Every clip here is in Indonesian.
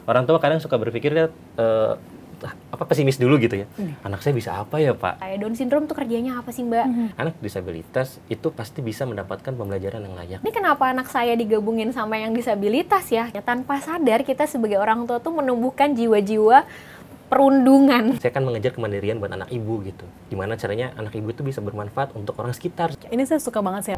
orang tua kadang suka berpikir pesimis dulu gitu ya. Anak saya bisa apa ya Pak? Kayak Down syndrome tuh kerjanya apa sih Mbak? Anak disabilitas itu pasti bisa mendapatkan pembelajaran yang layak. Ini kenapa anak saya digabungin sama yang disabilitas ya? Tanpa sadar kita sebagai orang tua tuh menumbuhkan jiwa-jiwa perundungan. Saya akan mengejar kemandirian buat anak ibu gitu. Gimana caranya anak ibu itu bisa bermanfaat untuk orang sekitar. Ini saya suka banget sih.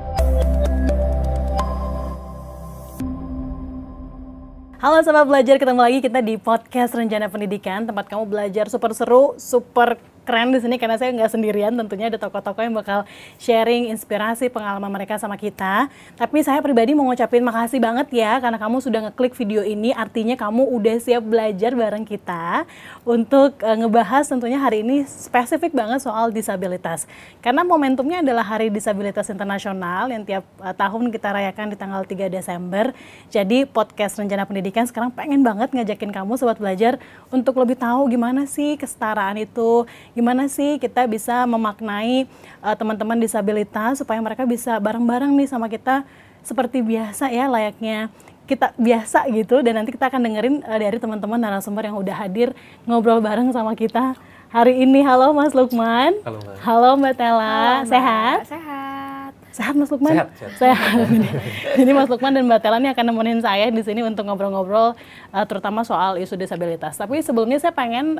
Halo Sobat Belajar, ketemu lagi kita di podcast Rencana Pendidikan, tempat kamu belajar super seru, super keren di sini karena saya nggak sendirian, tentunya ada tokoh-tokoh yang bakal sharing inspirasi pengalaman mereka sama kita. Tapi saya pribadi mau ngucapin makasih banget ya karena kamu sudah ngeklik video ini, artinya kamu udah siap belajar bareng kita untuk ngebahas tentunya hari ini spesifik banget soal disabilitas. Karena momentumnya adalah Hari Disabilitas Internasional yang tiap tahun kita rayakan di tanggal 3 Desember. Jadi podcast Rencana Pendidikan sekarang pengen banget ngajakin kamu Sobat Belajar untuk lebih tahu gimana sih kesetaraan itu, gimana sih kita bisa memaknai teman-teman disabilitas supaya mereka bisa bareng-bareng nih sama kita seperti biasa ya, layaknya kita biasa gitu. Dan nanti kita akan dengerin dari teman-teman narasumber yang udah hadir ngobrol bareng sama kita hari ini. Halo Mas Lukman. Halo Mbak. Halo Mbak Tella. Halo, Mbak. Sehat? Sehat Mas Lukman? Sehat. Jadi Mas Lukman dan Mbak Tella ini akan nemenin saya di sini untuk ngobrol-ngobrol terutama soal isu disabilitas. Tapi sebelumnya saya pengen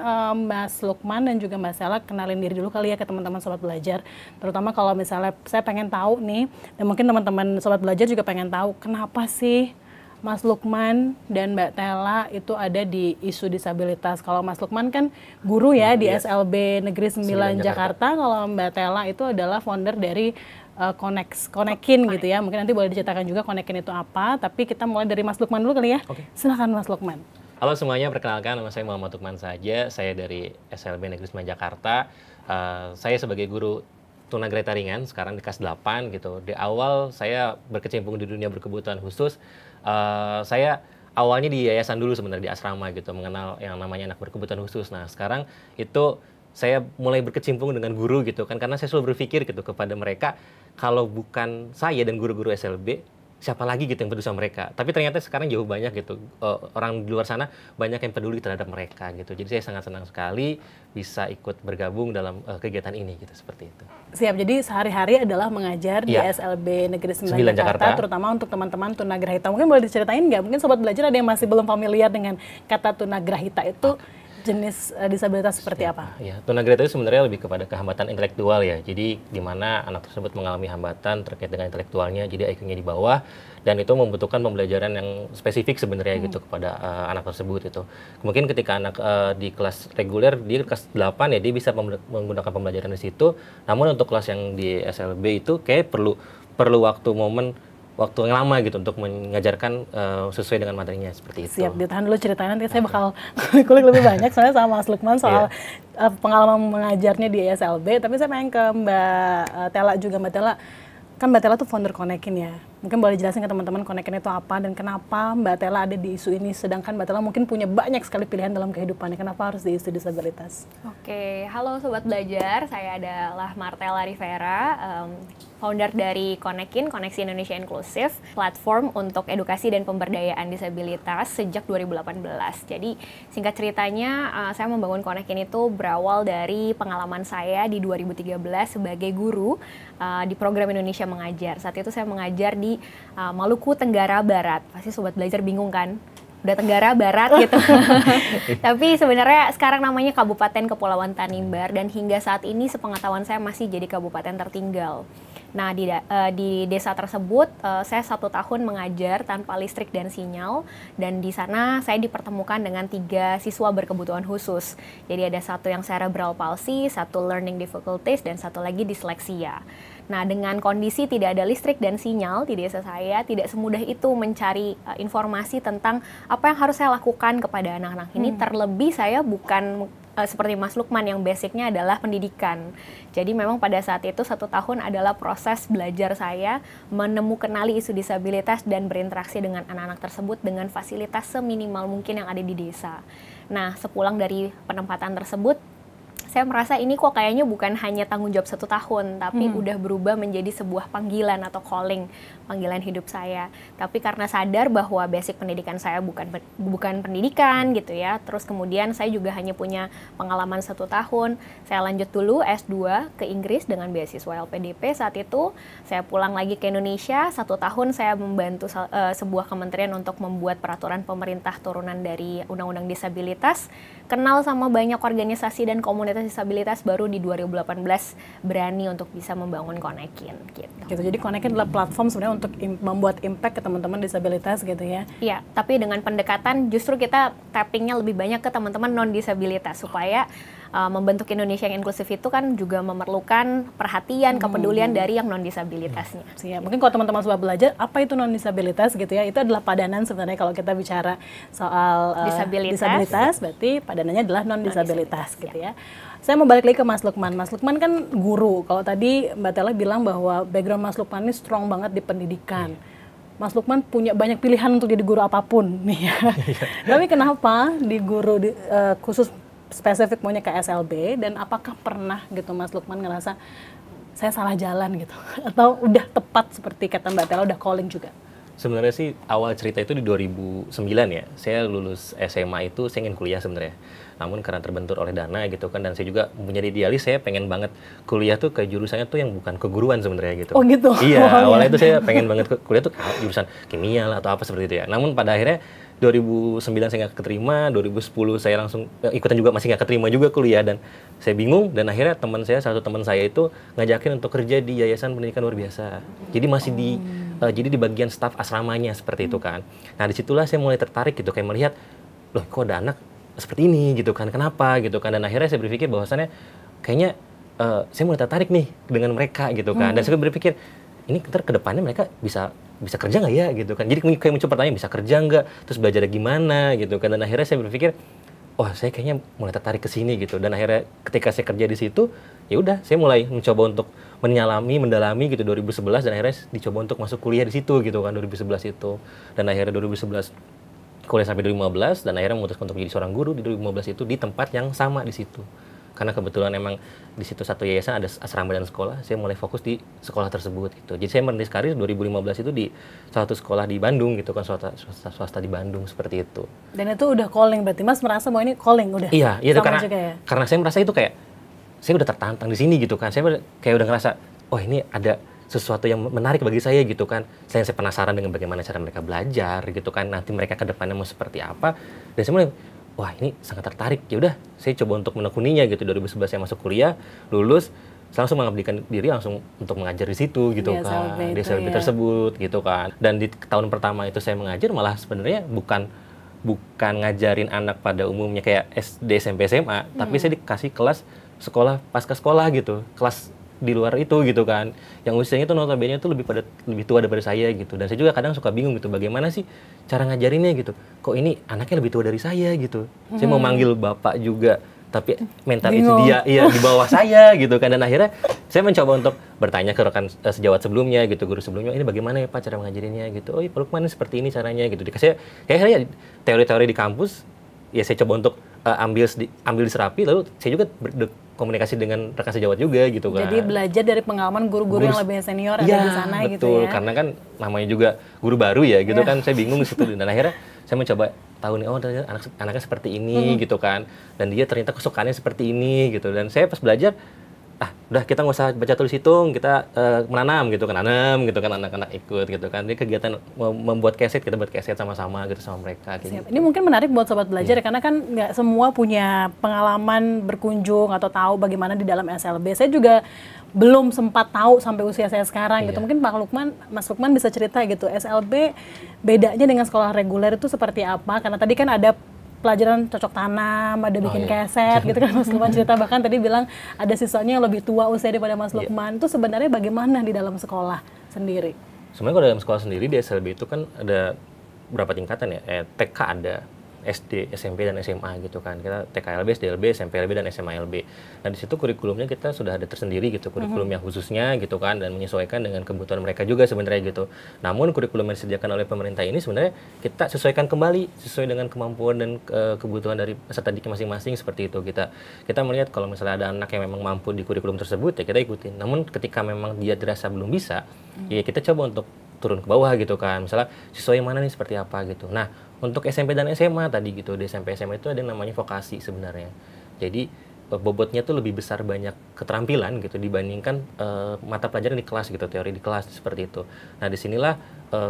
Mas Lukman dan juga Mbak Tella kenalin diri dulu kali ya ke teman-teman Sobat Belajar. Terutama kalau misalnya saya pengen tahu nih, dan mungkin teman-teman Sobat Belajar juga pengen tahu kenapa sih Mas Lukman dan Mbak Tella itu ada di isu disabilitas. Kalau Mas Lukman kan guru ya di SLB Negeri 9 Jakarta. Kalau Mbak Tella itu adalah founder dari Konekin gitu ya. Mungkin nanti boleh diceritakan juga Konekin itu apa. Tapi kita mulai dari Mas Lukman dulu kali ya. Oke. Silakan Mas Lukman. Halo semuanya, perkenalkan nama saya Muhammad Lukman saja. Saya dari SLB Negeri 9 Jakarta. Saya sebagai guru tunagrahita ringan, sekarang di kelas 8 gitu. Di awal saya berkecimpung di dunia berkebutuhan khusus. Saya awalnya di yayasan dulu sebenarnya, di asrama gitu, mengenal yang namanya anak berkebutuhan khusus. Nah sekarang itu saya mulai berkecimpung dengan guru gitu kan, karena saya selalu berpikir gitu kepada mereka, kalau bukan saya dan guru-guru SLB, siapa lagi gitu yang peduli sama mereka. Tapi ternyata sekarang jauh banyak gitu, orang di luar sana banyak yang peduli terhadap mereka gitu. Jadi saya sangat senang sekali bisa ikut bergabung dalam kegiatan ini gitu, seperti itu. Siap, jadi sehari-hari adalah mengajar di SLB Negeri 9 Jakarta, terutama untuk teman-teman tunagrahita. Mungkin boleh diceritain nggak? Mungkin Sobat Belajar ada yang masih belum familiar dengan kata tunagrahita itu. Jenis disabilitas seperti apa? Ya, tunagrahita itu sebenarnya lebih kepada kehambatan intelektual ya. Jadi di mana anak tersebut mengalami hambatan terkait dengan intelektualnya, jadi IQ-nya di bawah, dan itu membutuhkan pembelajaran yang spesifik sebenarnya gitu kepada anak tersebut itu. Mungkin ketika anak di kelas reguler, di kelas 8 ya dia bisa menggunakan pembelajaran di situ. Namun untuk kelas yang di SLB itu kayak perlu waktu yang lama gitu untuk mengajarkan sesuai dengan materinya, seperti itu. Siap, ditahan dulu ceritanya, nanti saya bakal kulik lebih banyak soalnya sama Mas Lukman soal pengalaman mengajarnya di SLB. Tapi saya pengen ke Mbak Tella juga. Mbak Tella, kan Mbak Tella tuh founder Konekin ya. Mungkin boleh jelasin ke teman-teman Konekin itu apa dan kenapa Mbak Tella ada di isu ini, sedangkan Mbak Tella mungkin punya banyak sekali pilihan dalam kehidupannya. Kenapa harus di isu disabilitas? Oke, halo Sobat Belajar, saya adalah Martella Rivera, founder dari Konekin, Koneksi Indonesia Inklusif, platform untuk edukasi dan pemberdayaan disabilitas sejak 2018. Jadi singkat ceritanya, saya membangun Konekin itu berawal dari pengalaman saya di 2013 sebagai guru di program Indonesia Mengajar. Saat itu saya mengajar di Maluku Tenggara Barat. Pasti Sobat Belajar bingung kan? Udah Tenggara Barat gitu. Tapi sebenarnya sekarang namanya Kabupaten Kepulauan Tanimbar, dan hingga saat ini sepengetahuan saya masih jadi kabupaten tertinggal. Nah di desa tersebut saya 1 tahun mengajar tanpa listrik dan sinyal, dan di sana saya dipertemukan dengan 3 siswa berkebutuhan khusus. Jadi ada 1 yang cerebral palsy, 1 learning difficulties, dan 1 lagi disleksia. Nah, dengan kondisi tidak ada listrik dan sinyal di desa saya, tidak semudah itu mencari informasi tentang apa yang harus saya lakukan kepada anak-anak ini. Terlebih saya bukan seperti Mas Lukman yang basicnya adalah pendidikan. Jadi memang pada saat itu 1 tahun adalah proses belajar saya kenali isu disabilitas dan berinteraksi dengan anak-anak tersebut dengan fasilitas seminimal mungkin yang ada di desa. Nah, sepulang dari penempatan tersebut, saya merasa ini kok kayaknya bukan hanya tanggung jawab 1 tahun, tapi udah berubah menjadi sebuah panggilan atau calling, panggilan hidup saya. Tapi karena sadar bahwa basic pendidikan saya bukan pendidikan gitu ya, terus kemudian saya juga hanya punya pengalaman 1 tahun, saya lanjut dulu S2 ke Inggris dengan beasiswa LPDP. Saat itu saya pulang lagi ke Indonesia, 1 tahun saya membantu sebuah kementerian untuk membuat peraturan pemerintah turunan dari Undang-Undang Disabilitas, kenal sama banyak organisasi dan komunitas disabilitas, baru di 2018 berani untuk bisa membangun Konekin gitu. Jadi Konekin adalah platform sebenarnya untuk membuat impact ke teman-teman disabilitas gitu ya. Iya, tapi dengan pendekatan justru kita tappingnya lebih banyak ke teman-teman non-disabilitas supaya membentuk Indonesia yang inklusif itu kan juga memerlukan perhatian, kepedulian dari yang non-disabilitasnya. Ya, mungkin kalau teman-teman sudah belajar apa itu non-disabilitas gitu ya, itu adalah padanan sebenarnya kalau kita bicara soal disabilitas, berarti padanannya adalah non-disabilitas gitu ya. Saya mau balik lagi ke Mas Lukman. Mas Lukman kan guru. Kalau tadi Mbak Tella bilang bahwa background Mas Lukman ini strong banget di pendidikan. Mas Lukman punya banyak pilihan untuk jadi guru apapun nih ya. Tapi kenapa di guru khusus spesifik maunya ke SLB, dan apakah pernah gitu Mas Lukman ngerasa saya salah jalan gitu atau udah tepat seperti kata Mbak Tella udah calling juga? Sebenarnya sih awal cerita itu di 2009 ya. Saya lulus SMA itu saya ingin kuliah sebenarnya. Namun karena terbentur oleh dana gitu kan, dan saya juga punya idealis, saya pengen banget kuliah tuh ke jurusannya tuh yang bukan keguruan sebenarnya gitu. Oh gitu? Iya, awalnya itu saya pengen banget kuliah tuh jurusan kimia lah atau apa seperti itu ya. Namun pada akhirnya 2009 saya nggak keterima, 2010 saya langsung ikutan juga masih nggak keterima juga kuliah, dan saya bingung, dan akhirnya satu teman saya itu ngajakin untuk kerja di Yayasan Pendidikan Luar Biasa. Jadi masih jadi di bagian staf asramanya seperti itu kan. Nah disitulah saya mulai tertarik gitu, kayak melihat, loh kok ada anak seperti ini gitu kan, kenapa gitu kan, dan akhirnya saya berpikir bahwasannya kayaknya saya mulai tertarik nih dengan mereka gitu kan, dan saya berpikir ini ntar ke depannya mereka bisa kerja nggak ya gitu kan. Jadi kayak muncul pertanyaan, bisa kerja nggak, terus belajar gimana gitu kan, dan akhirnya saya berpikir wah saya kayaknya mulai tertarik ke sini gitu, dan akhirnya ketika saya kerja di situ ya udah saya mulai mencoba untuk mendalami gitu 2011, dan akhirnya dicoba untuk masuk kuliah di situ gitu kan 2011 itu, dan akhirnya 2011 kuliah sampai 2015, dan akhirnya memutuskan untuk menjadi seorang guru di 2015 itu di tempat yang sama di situ. Karena kebetulan emang di situ satu yayasan ada asrama dan sekolah, saya mulai fokus di sekolah tersebut gitu. Jadi saya merintis karir 2015 itu di satu sekolah di Bandung gitu kan, swasta di Bandung seperti itu. Dan itu udah calling berarti Mas merasa bahwa ini calling udah? Iya, itu ya? karena saya merasa itu kayak saya udah tertantang di sini gitu kan. Saya kayak udah ngerasa, oh ini ada sesuatu yang menarik bagi saya gitu kan. Saya penasaran dengan bagaimana cara mereka belajar gitu kan. Nanti mereka ke depannya mau seperti apa. Dan saya mulai, wah ini sangat tertarik. Ya udah, saya coba untuk menekuninya gitu. 2011 saya masuk kuliah, lulus, saya langsung mengabdikan diri langsung untuk mengajar di situ gitu kan. Di SLB tersebut gitu kan. Dan di tahun pertama itu saya mengajar malah sebenarnya bukan ngajarin anak pada umumnya kayak SD, SMP, SMA, tapi saya dikasih kelas sekolah pasca sekolah gitu, kelas di luar itu gitu kan, yang usianya tuh notabene itu lebih tua daripada saya gitu, dan saya juga kadang suka bingung gitu, bagaimana sih cara ngajarinnya gitu, kok ini anaknya lebih tua dari saya gitu, saya mau manggil bapak juga, tapi mental itu dia di bawah saya gitu kan, dan akhirnya saya mencoba untuk bertanya ke rekan sejawat sebelumnya gitu, guru sebelumnya, ini bagaimana ya Pak cara mengajarinya gitu, oh Pak Lukman seperti ini caranya gitu, dikasih kayak teori-teori di kampus, ya saya coba untuk ambil diserapi, lalu saya juga komunikasi dengan rekan sejawat juga gitu kan. Jadi belajar dari pengalaman guru-guru yang lebih senior ada di sana betul, gitu ya. Karena kan namanya juga guru baru ya gitu kan, saya bingung di situ, dan akhirnya saya mencoba tahu nih, oh anaknya seperti ini gitu kan, dan dia ternyata kesukaannya seperti ini gitu, dan saya pas belajar udah kita nggak usah baca tulis hitung, kita menanam gitu kan, anak-anak ikut gitu kan. Jadi kegiatan membuat keset, kita buat keset sama-sama gitu sama mereka. Gitu. Ini mungkin menarik buat sobat belajar ya, karena kan nggak semua punya pengalaman berkunjung atau tahu bagaimana di dalam SLB. Saya juga belum sempat tahu sampai usia saya sekarang gitu. Mungkin Mas Lukman bisa cerita gitu, SLB bedanya dengan sekolah reguler itu seperti apa? Karena tadi kan ada pelajaran cocok tanam, ada bikin keset gitu kan Mas Lukman cerita, bahkan tadi bilang ada siswanya yang lebih tua usia daripada Mas Lukman. Itu sebenarnya bagaimana di dalam sekolah sendiri? Sebenarnya kalau dalam sekolah sendiri di SLB itu kan ada berapa tingkatan ya? TK ada, SD, SMP, dan SMA gitu kan. Kita TKLB, SDLB, SMPLB, dan SMALB. Nah di situ kurikulumnya kita sudah ada tersendiri gitu, kurikulum yang khususnya gitu kan, dan menyesuaikan dengan kebutuhan mereka juga sebenarnya gitu. Namun kurikulum yang disediakan oleh pemerintah ini sebenarnya kita sesuaikan kembali sesuai dengan kemampuan dan kebutuhan dari peserta didik masing-masing seperti itu. Kita melihat kalau misalnya ada anak yang memang mampu di kurikulum tersebut ya kita ikutin. Namun ketika memang dia dirasa belum bisa, ya kita coba untuk turun ke bawah gitu kan. Misalnya siswa yang mana nih seperti apa gitu. Nah, untuk SMP dan SMA tadi gitu, di SMP SMA itu ada yang namanya vokasi sebenarnya. Jadi bobotnya tuh lebih besar banyak keterampilan gitu dibandingkan mata pelajaran di kelas gitu, teori di kelas seperti itu. Nah, disinilah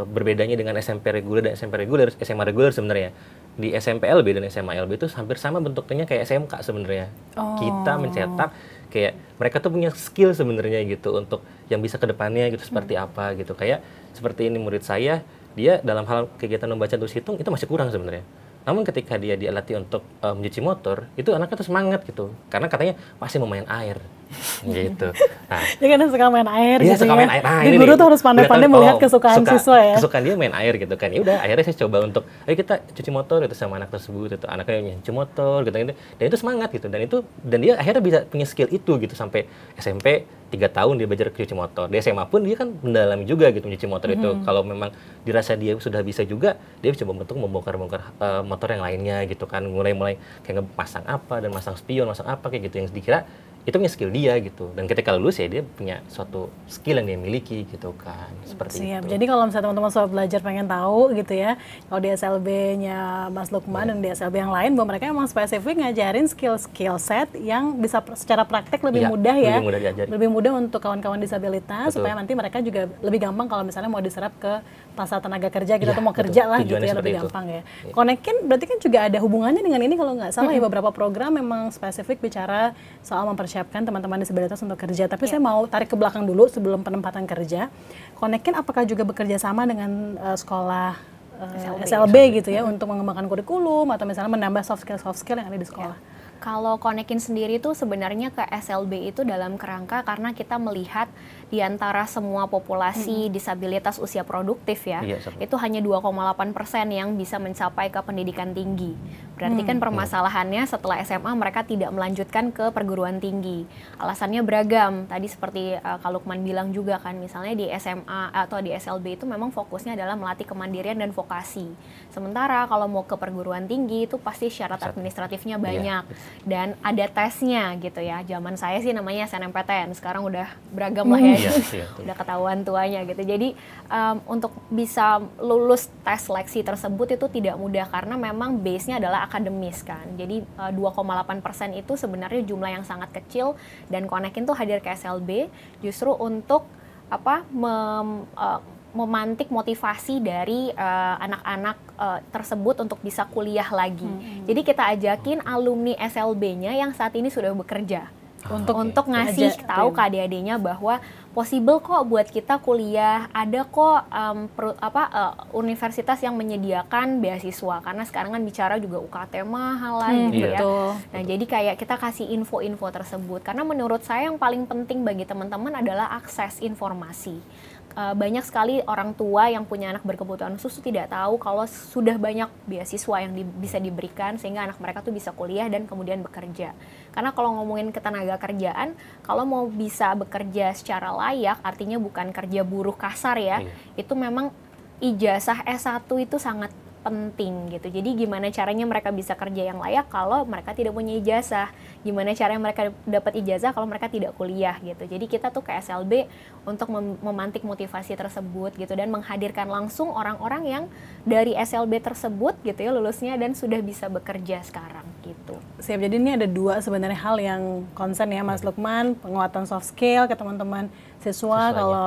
berbedanya dengan SMP reguler dan SMP reguler, SMA reguler sebenarnya. Di SMPLB dan SMALB itu hampir sama bentuknya kayak SMK sebenarnya. Kita mencetak kayak mereka tuh punya skill sebenarnya gitu untuk yang bisa ke depannya gitu seperti apa gitu. Kayak seperti ini murid saya, dia dalam hal kegiatan membaca tulis hitung itu masih kurang sebenarnya. Namun ketika dia dilatih untuk mencuci motor, itu anaknya tuh semangat gitu. Karena katanya pasti mau main air. Gitu. Nah, dia kan suka main air gitu suka ya. main air. Nah, di guru tuh harus pandai-pandai melihat kesukaan siswa ya. Kesukaan dia main air gitu kan. Ya udah, akhirnya saya coba untuk ayo kita cuci motor itu sama anak tersebut itu. Anaknya cuci motor gitu. Dan itu semangat gitu. Dan dia akhirnya bisa punya skill itu gitu sampai SMP 3 tahun dia belajar cuci motor. Di SMA pun dia kan mendalami juga gitu mencuci motor itu. Kalau memang dirasa dia sudah bisa juga, dia coba untuk membongkar-bongkar motor yang lainnya gitu kan. Mulai kayak pasang apa dan masang spion, masang apa kayak gitu yang dikira itu punya skill dia gitu. Dan ketika lulus ya dia punya suatu skill yang dia miliki gitu kan. Seperti Siap. itu. Jadi kalau misalnya teman-teman soal belajar pengen tahu gitu ya, kalau di SLB-nya Mas Lukman dan di SLB yang lain, bahwa mereka emang spesifik ngajarin skill set yang bisa secara praktek lebih mudah ya. Lebih mudah diajari. Lebih mudah untuk kawan-kawan disabilitas. Betul. Supaya nanti mereka juga lebih gampang kalau misalnya mau diserap ke pasar tenaga kerja gitu, atau mau kerja lah gitu ya, lebih gampang ya. Konekin berarti kan juga ada hubungannya dengan ini kalau nggak salah ya, beberapa program memang spesifik bicara soal mempersiapkan teman-teman disabilitas untuk kerja. Tapi saya mau tarik ke belakang dulu sebelum penempatan kerja. Konekin apakah juga bekerja sama dengan sekolah SLB gitu ya, untuk mengembangkan kurikulum atau misalnya menambah soft skill yang ada di sekolah? Kalau Konekin sendiri tuh sebenarnya ke SLB itu dalam kerangka karena kita melihat di antara semua populasi disabilitas usia produktif ya, itu hanya 2,8% yang bisa mencapai ke pendidikan tinggi. Berarti kan permasalahannya setelah SMA mereka tidak melanjutkan ke perguruan tinggi. Alasannya beragam. Tadi seperti Kak Lukman bilang juga kan, misalnya di SMA atau di SLB itu memang fokusnya adalah melatih kemandirian dan vokasi. Sementara kalau mau ke perguruan tinggi itu pasti syarat administratifnya banyak. Dan ada tesnya gitu ya. Zaman saya sih namanya SNMPTN, sekarang udah beragam lah ya. Udah ketahuan tuanya gitu. Jadi untuk bisa lulus tes seleksi tersebut itu tidak mudah karena memang base-nya adalah akademis kan. Jadi 2,8% itu sebenarnya jumlah yang sangat kecil, dan Konekin tuh hadir ke SLB justru untuk memantik motivasi dari anak-anak tersebut untuk bisa kuliah lagi. Jadi kita ajakin alumni SLB-nya yang saat ini sudah bekerja untuk ngasih tahu ke adik-adiknya bahwa possible kok buat kita kuliah, ada kok universitas yang menyediakan beasiswa, karena sekarang kan bicara juga UKT mahal lah gitu ya. Nah jadi kayak kita kasih info-info tersebut, karena menurut saya yang paling penting bagi teman-teman adalah akses informasi. Banyak sekali orang tua yang punya anak berkebutuhan khusus tidak tahu kalau sudah banyak beasiswa yang bisa diberikan sehingga anak mereka tuh bisa kuliah dan kemudian bekerja. Karena kalau ngomongin ketenaga kerjaan, kalau mau bisa bekerja secara layak, artinya bukan kerja buruh kasar ya, itu memang ijazah S1 itu sangat penting gitu. Jadi gimana caranya mereka bisa kerja yang layak kalau mereka tidak punya ijazah? Gimana caranya mereka dapat ijazah kalau mereka tidak kuliah gitu. Jadi kita tuh ke SLB untuk memantik motivasi tersebut gitu, dan menghadirkan langsung orang-orang yang dari SLB tersebut gitu ya lulusnya dan sudah bisa bekerja sekarang gitu. Siap, jadi ini ada dua sebenarnya hal yang concern ya Mas Lukman, penguatan soft skill ke teman-teman siswa. Kalau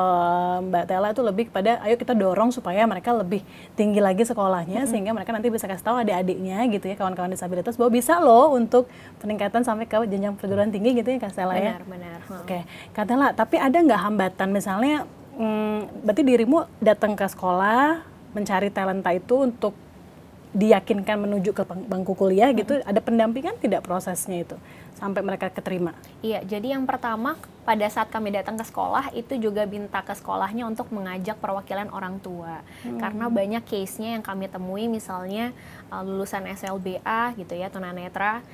Mbak Tela itu lebih kepada ayo kita dorong supaya mereka lebih tinggi lagi sekolahnya, sehingga mereka nanti bisa kasih tahu adik-adiknya gitu ya, kawan-kawan disabilitas, bahwa bisa loh untuk peningkatan sampai ke jenjang perguruan tinggi gitu ya Kak Stella ya. Benar. Oke, Kak Tela, tapi ada nggak hambatan misalnya, berarti dirimu datang ke sekolah mencari talenta itu untuk diyakinkan menuju ke bangku kuliah gitu, ada pendampingan tidak prosesnya itu sampai mereka keterima? Iya, jadi yang pertama pada saat kami datang ke sekolah itu juga minta ke sekolahnya untuk mengajak perwakilan orang tua. Karena banyak case-nya yang kami temui, misalnya lulusan SLBA gitu ya, tunanetra,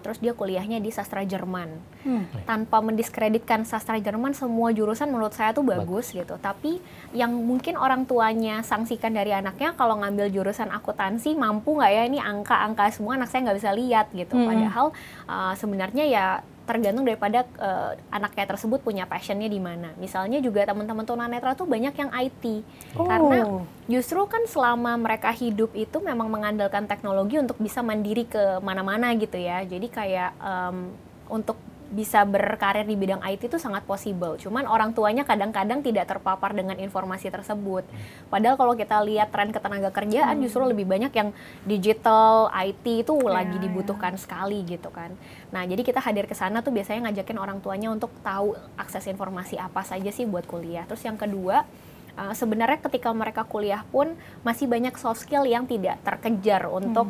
terus dia kuliahnya di sastra Jerman. Tanpa mendiskreditkan sastra Jerman, semua jurusan menurut saya tuh bagus gitu. Tapi yang mungkin orang tuanya sanksikan dari anaknya, kalau ngambil jurusan akuntansi mampu nggak ya, ini angka-angka semua anak saya nggak bisa lihat gitu. Padahal sebenarnya ya tergantung daripada anaknya tersebut punya passionnya di mana. Misalnya juga teman-teman tunanetra tuh banyak yang IT, karena justru kan selama mereka hidup itu memang mengandalkan teknologi untuk bisa mandiri ke mana-mana gitu ya. Jadi kayak untuk bisa berkarir di bidang IT itu sangat possible. Cuman orang tuanya kadang-kadang tidak terpapar dengan informasi tersebut. Padahal kalau kita lihat tren ketenaga kerjaan justru lebih banyak yang digital, IT itu lagi dibutuhkan sekali gitu kan. Nah, jadi kita hadir ke sana tuh biasanya ngajakin orang tuanya untuk tahu akses informasi apa saja sih buat kuliah. Terus yang kedua, sebenarnya ketika mereka kuliah pun masih banyak soft skill yang tidak terkejar untuk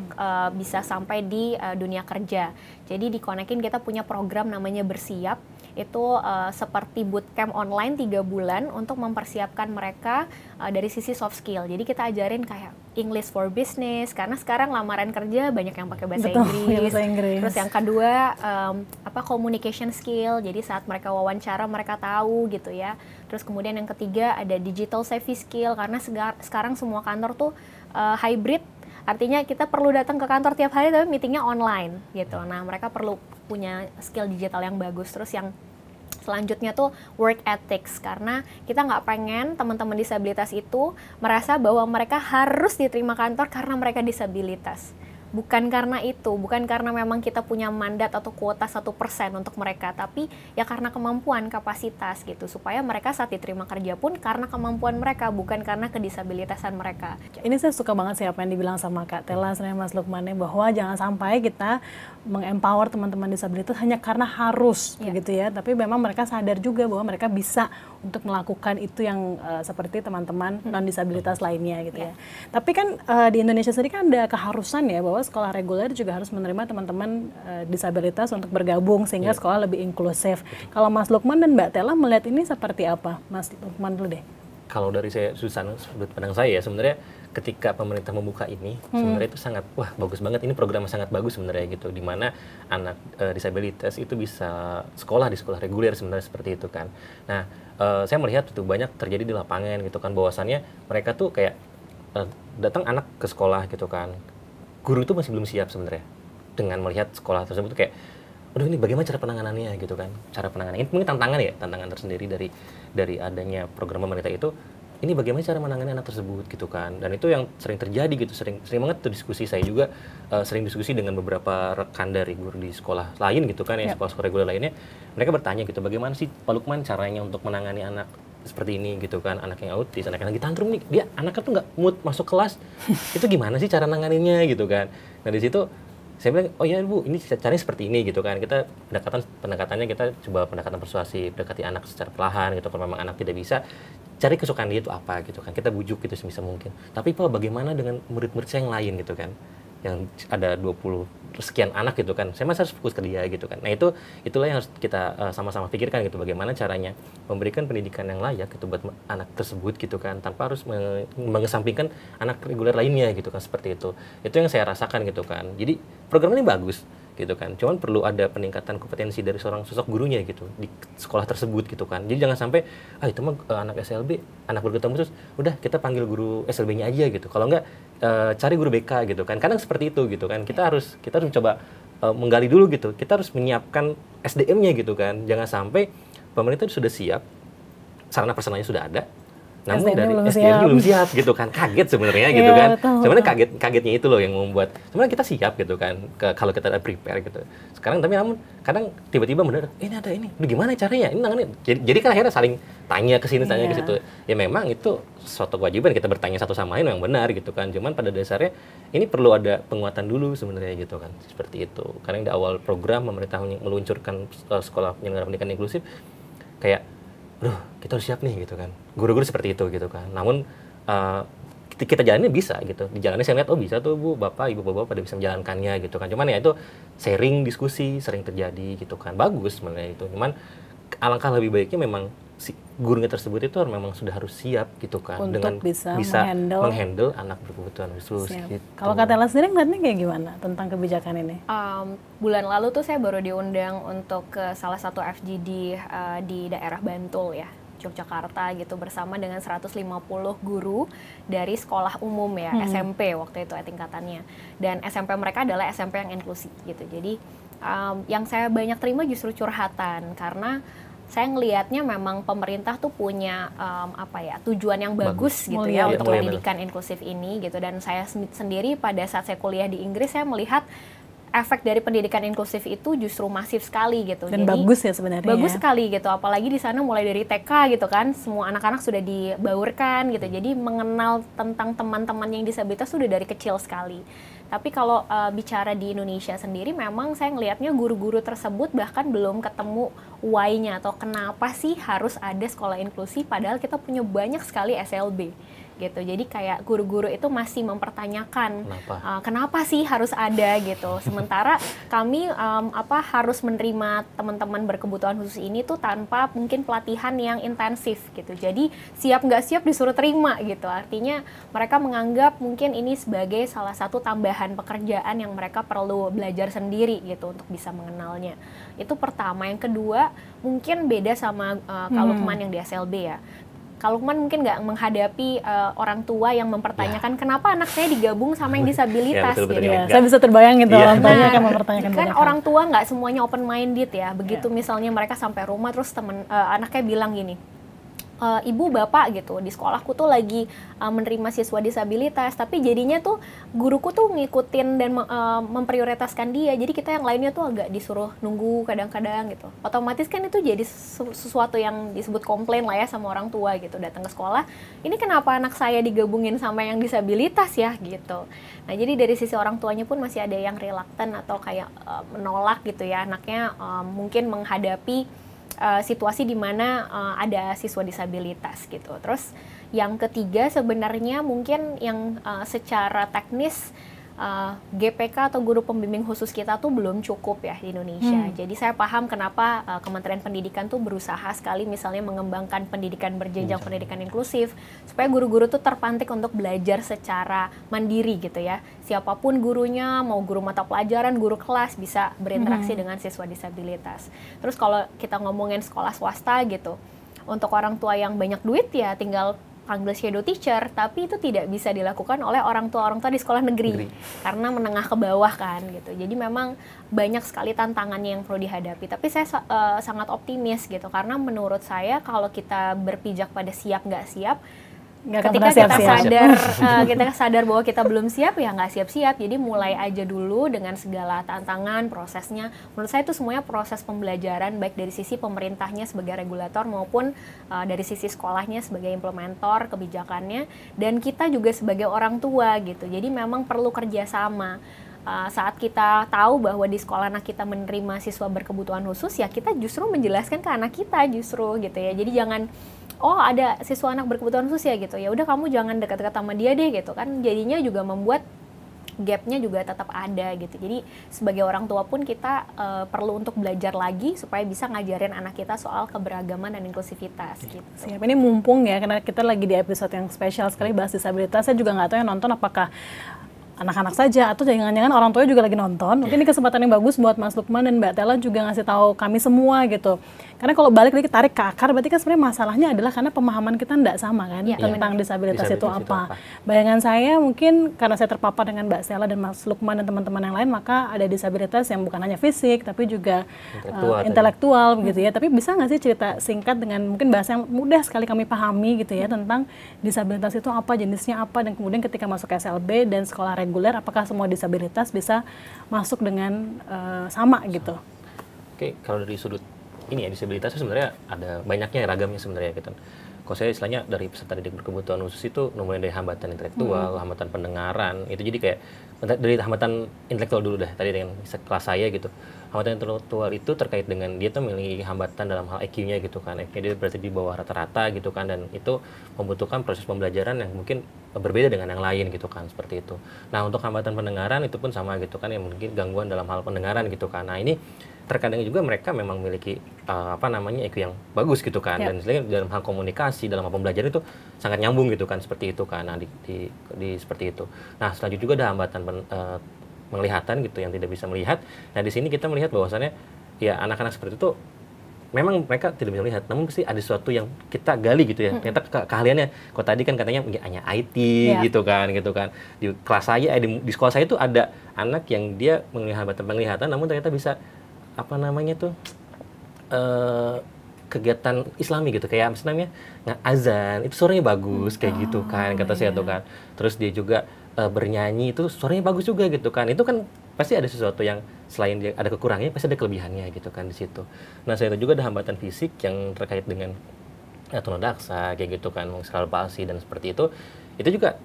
bisa sampai di dunia kerja. Jadi di Konekin kita punya program namanya Bersiap. Itu seperti bootcamp online 3 bulan untuk mempersiapkan mereka dari sisi soft skill. Jadi kita ajarin kayak English for business, karena sekarang lamaran kerja banyak yang pakai bahasa Inggris. Terus yang kedua communication skill. Jadi saat mereka wawancara mereka tahu gitu ya. Terus kemudian yang ketiga ada digital savvy skill, karena sekarang semua kantor tuh hybrid. Artinya kita perlu datang ke kantor tiap hari tapi meetingnya online gitu. Nah, mereka perlu punya skill digital yang bagus. Terus yang selanjutnya tuh work ethics, karena kita nggak pengen teman-teman disabilitas itu merasa bahwa mereka harus diterima kantor karena mereka disabilitas. Bukan karena itu, bukan karena memang kita punya mandat atau kuota 1% untuk mereka, tapi ya karena kemampuan, kapasitas gitu, supaya mereka saat diterima kerja pun karena kemampuan mereka, bukan karena kedisabilitasan mereka. Ini saya suka banget sih apa yang dibilang sama Kak Tella, sebenarnya Mas Lukmannya, bahwa jangan sampai kita mengempower teman-teman disabilitas hanya karena harus gitu ya, tapi memang mereka sadar juga bahwa mereka bisa untuk melakukan itu yang seperti teman-teman non-disabilitas lainnya gitu ya. Tapi kan di Indonesia sendiri kan ada keharusan ya, bahwa sekolah reguler juga harus menerima teman-teman disabilitas untuk bergabung sehingga sekolah lebih inklusif. Kalau Mas Lukman dan Mbak Tella melihat ini seperti apa? Mas Lukman dulu deh. Kalau dari sudut pandang saya sebenarnya ketika pemerintah membuka ini sebenarnya itu sangat bagus banget, ini program yang sangat bagus sebenarnya gitu, di mana anak disabilitas itu bisa sekolah di sekolah reguler sebenarnya seperti itu kan. Nah, saya melihat itu banyak terjadi di lapangan gitu kan, bahwasannya mereka tuh kayak datang anak ke sekolah gitu kan, guru itu masih belum siap sebenarnya dengan melihat sekolah tersebut kayak, aduh ini bagaimana cara penanganannya gitu kan, cara penanganannya. Ini mungkin tantangan tersendiri dari adanya program pemerintah itu. Ini bagaimana cara menangani anak tersebut gitu kan, dan itu yang sering terjadi gitu, sering banget tuh diskusi. Saya juga sering diskusi dengan beberapa rekan dari guru di sekolah lain gitu kan, sekolah-sekolah reguler lainnya. Mereka bertanya gitu, bagaimana sih Pak Lukman caranya untuk menangani anak seperti ini gitu kan, anak yang autis, anak yang lagi tantrum nih, dia anaknya tuh nggak mood masuk kelas, itu gimana sih cara nanganinnya gitu kan. Nah di situ saya bilang, oh ya Bu, ini caranya seperti ini gitu kan. Kita pendekatannya kita coba pendekatan persuasif, dekati anak secara perlahan gitu. Kalau memang anak tidak bisa, cari kesukaan dia itu apa gitu kan. Kita bujuk gitu sebisa mungkin. Tapi Pak, bagaimana dengan murid-murid saya yang lain gitu kan, yang ada 20 sekian anak gitu kan, saya masih harus fokus ke dia gitu kan. Nah itulah yang harus kita sama-sama pikirkan gitu, bagaimana caranya memberikan pendidikan yang layak gitu buat anak tersebut gitu kan, tanpa harus mengesampingkan anak reguler lainnya gitu kan, seperti itu. Itu yang saya rasakan gitu kan. Jadi program ini bagus gitu kan, cuman perlu ada peningkatan kompetensi dari seorang sosok gurunya gitu di sekolah tersebut gitu kan. Jadi jangan sampai itu mah anak SLB, anak berketemu terus udah kita panggil guru SLB-nya aja gitu. Kalau enggak cari guru BK gitu kan. Kadang seperti itu gitu kan. Kita harus mencoba menggali dulu gitu. Kita harus menyiapkan SDM-nya gitu kan. Jangan sampai pemerintah sudah siap, sarana prasarananya sudah ada, namun dari SDM belum siap gitu kan, kaget sebenarnya gitu kan. Sebenarnya kagetnya itu loh yang membuat sebenarnya kita siap gitu kan, kalau kita ada prepare gitu. Sekarang tapi namun kadang tiba-tiba bener, ini ada ini, gimana caranya? Ini nangannya. Jadi kan akhirnya saling tanya ke sini, tanya ke situ. Ya memang itu suatu kewajiban kita bertanya satu sama lain yang benar gitu kan. Cuman pada dasarnya ini perlu ada penguatan dulu sebenarnya gitu kan. Seperti itu. Karena di awal program pemerintah meluncurkan sekolah penyelenggara pendidikan inklusif, kayak kita harus siap nih gitu kan, guru-guru seperti itu gitu kan. Namun kita jalannya bisa gitu, di jalannya saya lihat bisa tuh Bu, Bapak, Ibu, Bapak pada bisa menjalankannya gitu kan. Cuman ya itu sharing, diskusi sering terjadi gitu kan, bagus sebenarnya itu. Cuman alangkah lebih baiknya memang si gurunya tersebut itu memang sudah harus siap gitu kan untuk dengan bisa menghandle anak berkebutuhan khusus gitu. Kalau Kak Tela sendiri ngeliatnya kayak gimana tentang kebijakan ini? Bulan lalu tuh saya baru diundang untuk ke salah satu FGD di daerah Bantul ya, Yogyakarta gitu, bersama dengan 150 guru dari sekolah umum ya, SMP waktu itu tingkatannya. Dan SMP mereka adalah SMP yang inklusif gitu. Jadi yang saya banyak terima justru curhatan, karena saya ngelihatnya memang pemerintah tuh punya tujuan yang bagus gitu ya untuk pendidikan inklusif ini gitu. Dan saya sendiri pada saat saya kuliah di Inggris, saya melihat efek dari pendidikan inklusif itu justru masif sekali gitu. Dan jadi, bagus ya sebenarnya. Bagus sekali gitu, apalagi di sana mulai dari TK gitu kan, semua anak-anak sudah dibaurkan gitu. Jadi mengenal tentang teman-teman yang disabilitas sudah dari kecil sekali. Tapi kalau bicara di Indonesia sendiri, memang saya ngelihatnya guru-guru tersebut bahkan belum ketemu why-nya atau kenapa sih harus ada sekolah inklusi, padahal kita punya banyak sekali SLB gitu. Jadi kayak guru-guru itu masih mempertanyakan kenapa sih harus ada gitu. Sementara kami harus menerima teman-teman berkebutuhan khusus ini tuh tanpa mungkin pelatihan yang intensif gitu. Jadi siap nggak siap disuruh terima gitu. Artinya mereka menganggap mungkin ini sebagai salah satu tambahan pekerjaan yang mereka perlu belajar sendiri gitu untuk bisa mengenalnya. Itu pertama. Yang kedua, mungkin beda sama Kak Lukman yang di SLB ya. Kalau Lukman mungkin nggak menghadapi orang tua yang mempertanyakan kenapa anak saya digabung sama yang disabilitas gitu. Saya bisa terbayang gitu orang tuanya akan mempertanyakan kan orang tua nggak semuanya open minded ya. Begitu misalnya mereka sampai rumah terus anaknya bilang gini, ibu bapak gitu di sekolahku tuh lagi menerima siswa disabilitas, tapi jadinya tuh guruku tuh ngikutin dan memprioritaskan dia, jadi kita yang lainnya tuh agak disuruh nunggu kadang-kadang gitu. Otomatis kan itu jadi sesuatu yang disebut komplain lah ya sama orang tua gitu, datang ke sekolah, ini kenapa anak saya digabungin sama yang disabilitas ya gitu. Nah jadi dari sisi orang tuanya pun masih ada yang reluctant atau kayak menolak gitu ya, anaknya mungkin menghadapi situasi di mana ada siswa disabilitas gitu. Terus yang ketiga sebenarnya mungkin yang secara teknis GPK atau guru pembimbing khusus kita tuh belum cukup ya di Indonesia. Jadi saya paham kenapa Kementerian Pendidikan tuh berusaha sekali misalnya mengembangkan pendidikan berjenjang, pendidikan inklusif, supaya guru-guru tuh terpantik untuk belajar secara mandiri gitu ya. Siapapun gurunya, mau guru mata pelajaran, guru kelas, bisa berinteraksi dengan siswa disabilitas. Terus kalau kita ngomongin sekolah swasta gitu, untuk orang tua yang banyak duit ya tinggal panggil shadow teacher, tapi itu tidak bisa dilakukan oleh orang tua di sekolah negeri karena menengah ke bawah kan gitu. Jadi memang banyak sekali tantangannya yang perlu dihadapi. Tapi saya sangat optimis gitu, karena menurut saya kalau kita berpijak pada siap nggak siap, ketika kita sadar bahwa kita belum siap ya nggak siap-siap. Jadi mulai aja dulu dengan segala tantangan prosesnya. Menurut saya itu semuanya proses pembelajaran, baik dari sisi pemerintahnya sebagai regulator maupun dari sisi sekolahnya sebagai implementator kebijakannya, dan kita juga sebagai orang tua gitu. Jadi memang perlu kerjasama. Saat kita tahu bahwa di sekolah anak kita menerima siswa berkebutuhan khusus, ya kita justru menjelaskan ke anak kita justru gitu ya. Jadi jangan ada siswa anak berkebutuhan khusus ya gitu, ya udah kamu jangan dekat-dekat sama dia deh gitu kan, jadinya juga membuat gapnya juga tetap ada gitu. Jadi sebagai orang tua pun kita perlu untuk belajar lagi supaya bisa ngajarin anak kita soal keberagaman dan inklusivitas gitu. Siap, ini mumpung ya karena kita lagi di episode yang spesial sekali bahas disabilitas. Saya juga nggak tahu yang nonton apakah anak-anak saja atau jangan-jangan orang tuanya juga lagi nonton. Mungkin ini kesempatan yang bagus buat Mas Lukman dan Mbak Tela juga ngasih tahu kami semua gitu. Karena kalau balik lagi tarik ke akar, berarti kan sebenarnya masalahnya adalah karena pemahaman kita tidak sama kan tentang disabilitas itu apa. Bayangan saya mungkin karena saya terpapar dengan Mbak Stella dan Mas Lukman dan teman-teman yang lain, maka ada disabilitas yang bukan hanya fisik tapi juga intelektual begitu ya. Tapi bisa nggak sih cerita singkat dengan mungkin bahasa yang mudah sekali kami pahami gitu ya tentang disabilitas itu apa, jenisnya apa, dan kemudian ketika masuk ke SLB dan sekolah reguler, apakah semua disabilitas bisa masuk dengan sama gitu? Oke, kalau dari sudut ini ya, disabilitas sebenarnya ada banyaknya ragamnya sebenarnya gitu. Kalau saya istilahnya dari peserta didik berkebutuhan khusus itu mulai dari hambatan intelektual, hambatan pendengaran, itu jadi kayak dari hambatan intelektual dulu dah, tadi dengan kelas saya gitu. Hambatan intelektual itu terkait dengan dia tuh memiliki hambatan dalam hal IQ-nya gitu kan. IQ dia berarti di bawah rata-rata gitu kan, dan itu membutuhkan proses pembelajaran yang mungkin berbeda dengan yang lain gitu kan, seperti itu. Nah, untuk hambatan pendengaran itu pun sama gitu kan, yang mungkin gangguan dalam hal pendengaran gitu kan. Nah, ini terkadang juga mereka memang memiliki IQ yang bagus gitu kan, dan istilahnya dalam hal komunikasi, dalam hal pembelajaran itu sangat nyambung gitu kan, seperti itu kan. Nah, di seperti itu. Nah, selanjutnya juga ada hambatan penglihatan gitu yang tidak bisa melihat. Nah, di sini kita melihat bahwasannya ya anak-anak seperti itu memang mereka tidak bisa melihat, namun pasti ada sesuatu yang kita gali gitu ya. Ternyata keahliannya, kok tadi kan katanya hanya IT gitu kan. Di kelas saya, di sekolah saya itu ada anak yang dia mengalami penglihatan, namun ternyata bisa kegiatan Islami gitu, kayak misalnya azan itu suaranya bagus kayak gitu kan, kata saya tuh kan. Terus dia juga bernyanyi itu suaranya bagus juga gitu kan. Itu kan pasti ada sesuatu yang selain dia ada kekurangannya, pasti ada kelebihannya gitu kan di situ. Nah, saya juga ada hambatan fisik yang terkait dengan tunadaksa kayak gitu kan, cerebral palsy dan seperti itu juga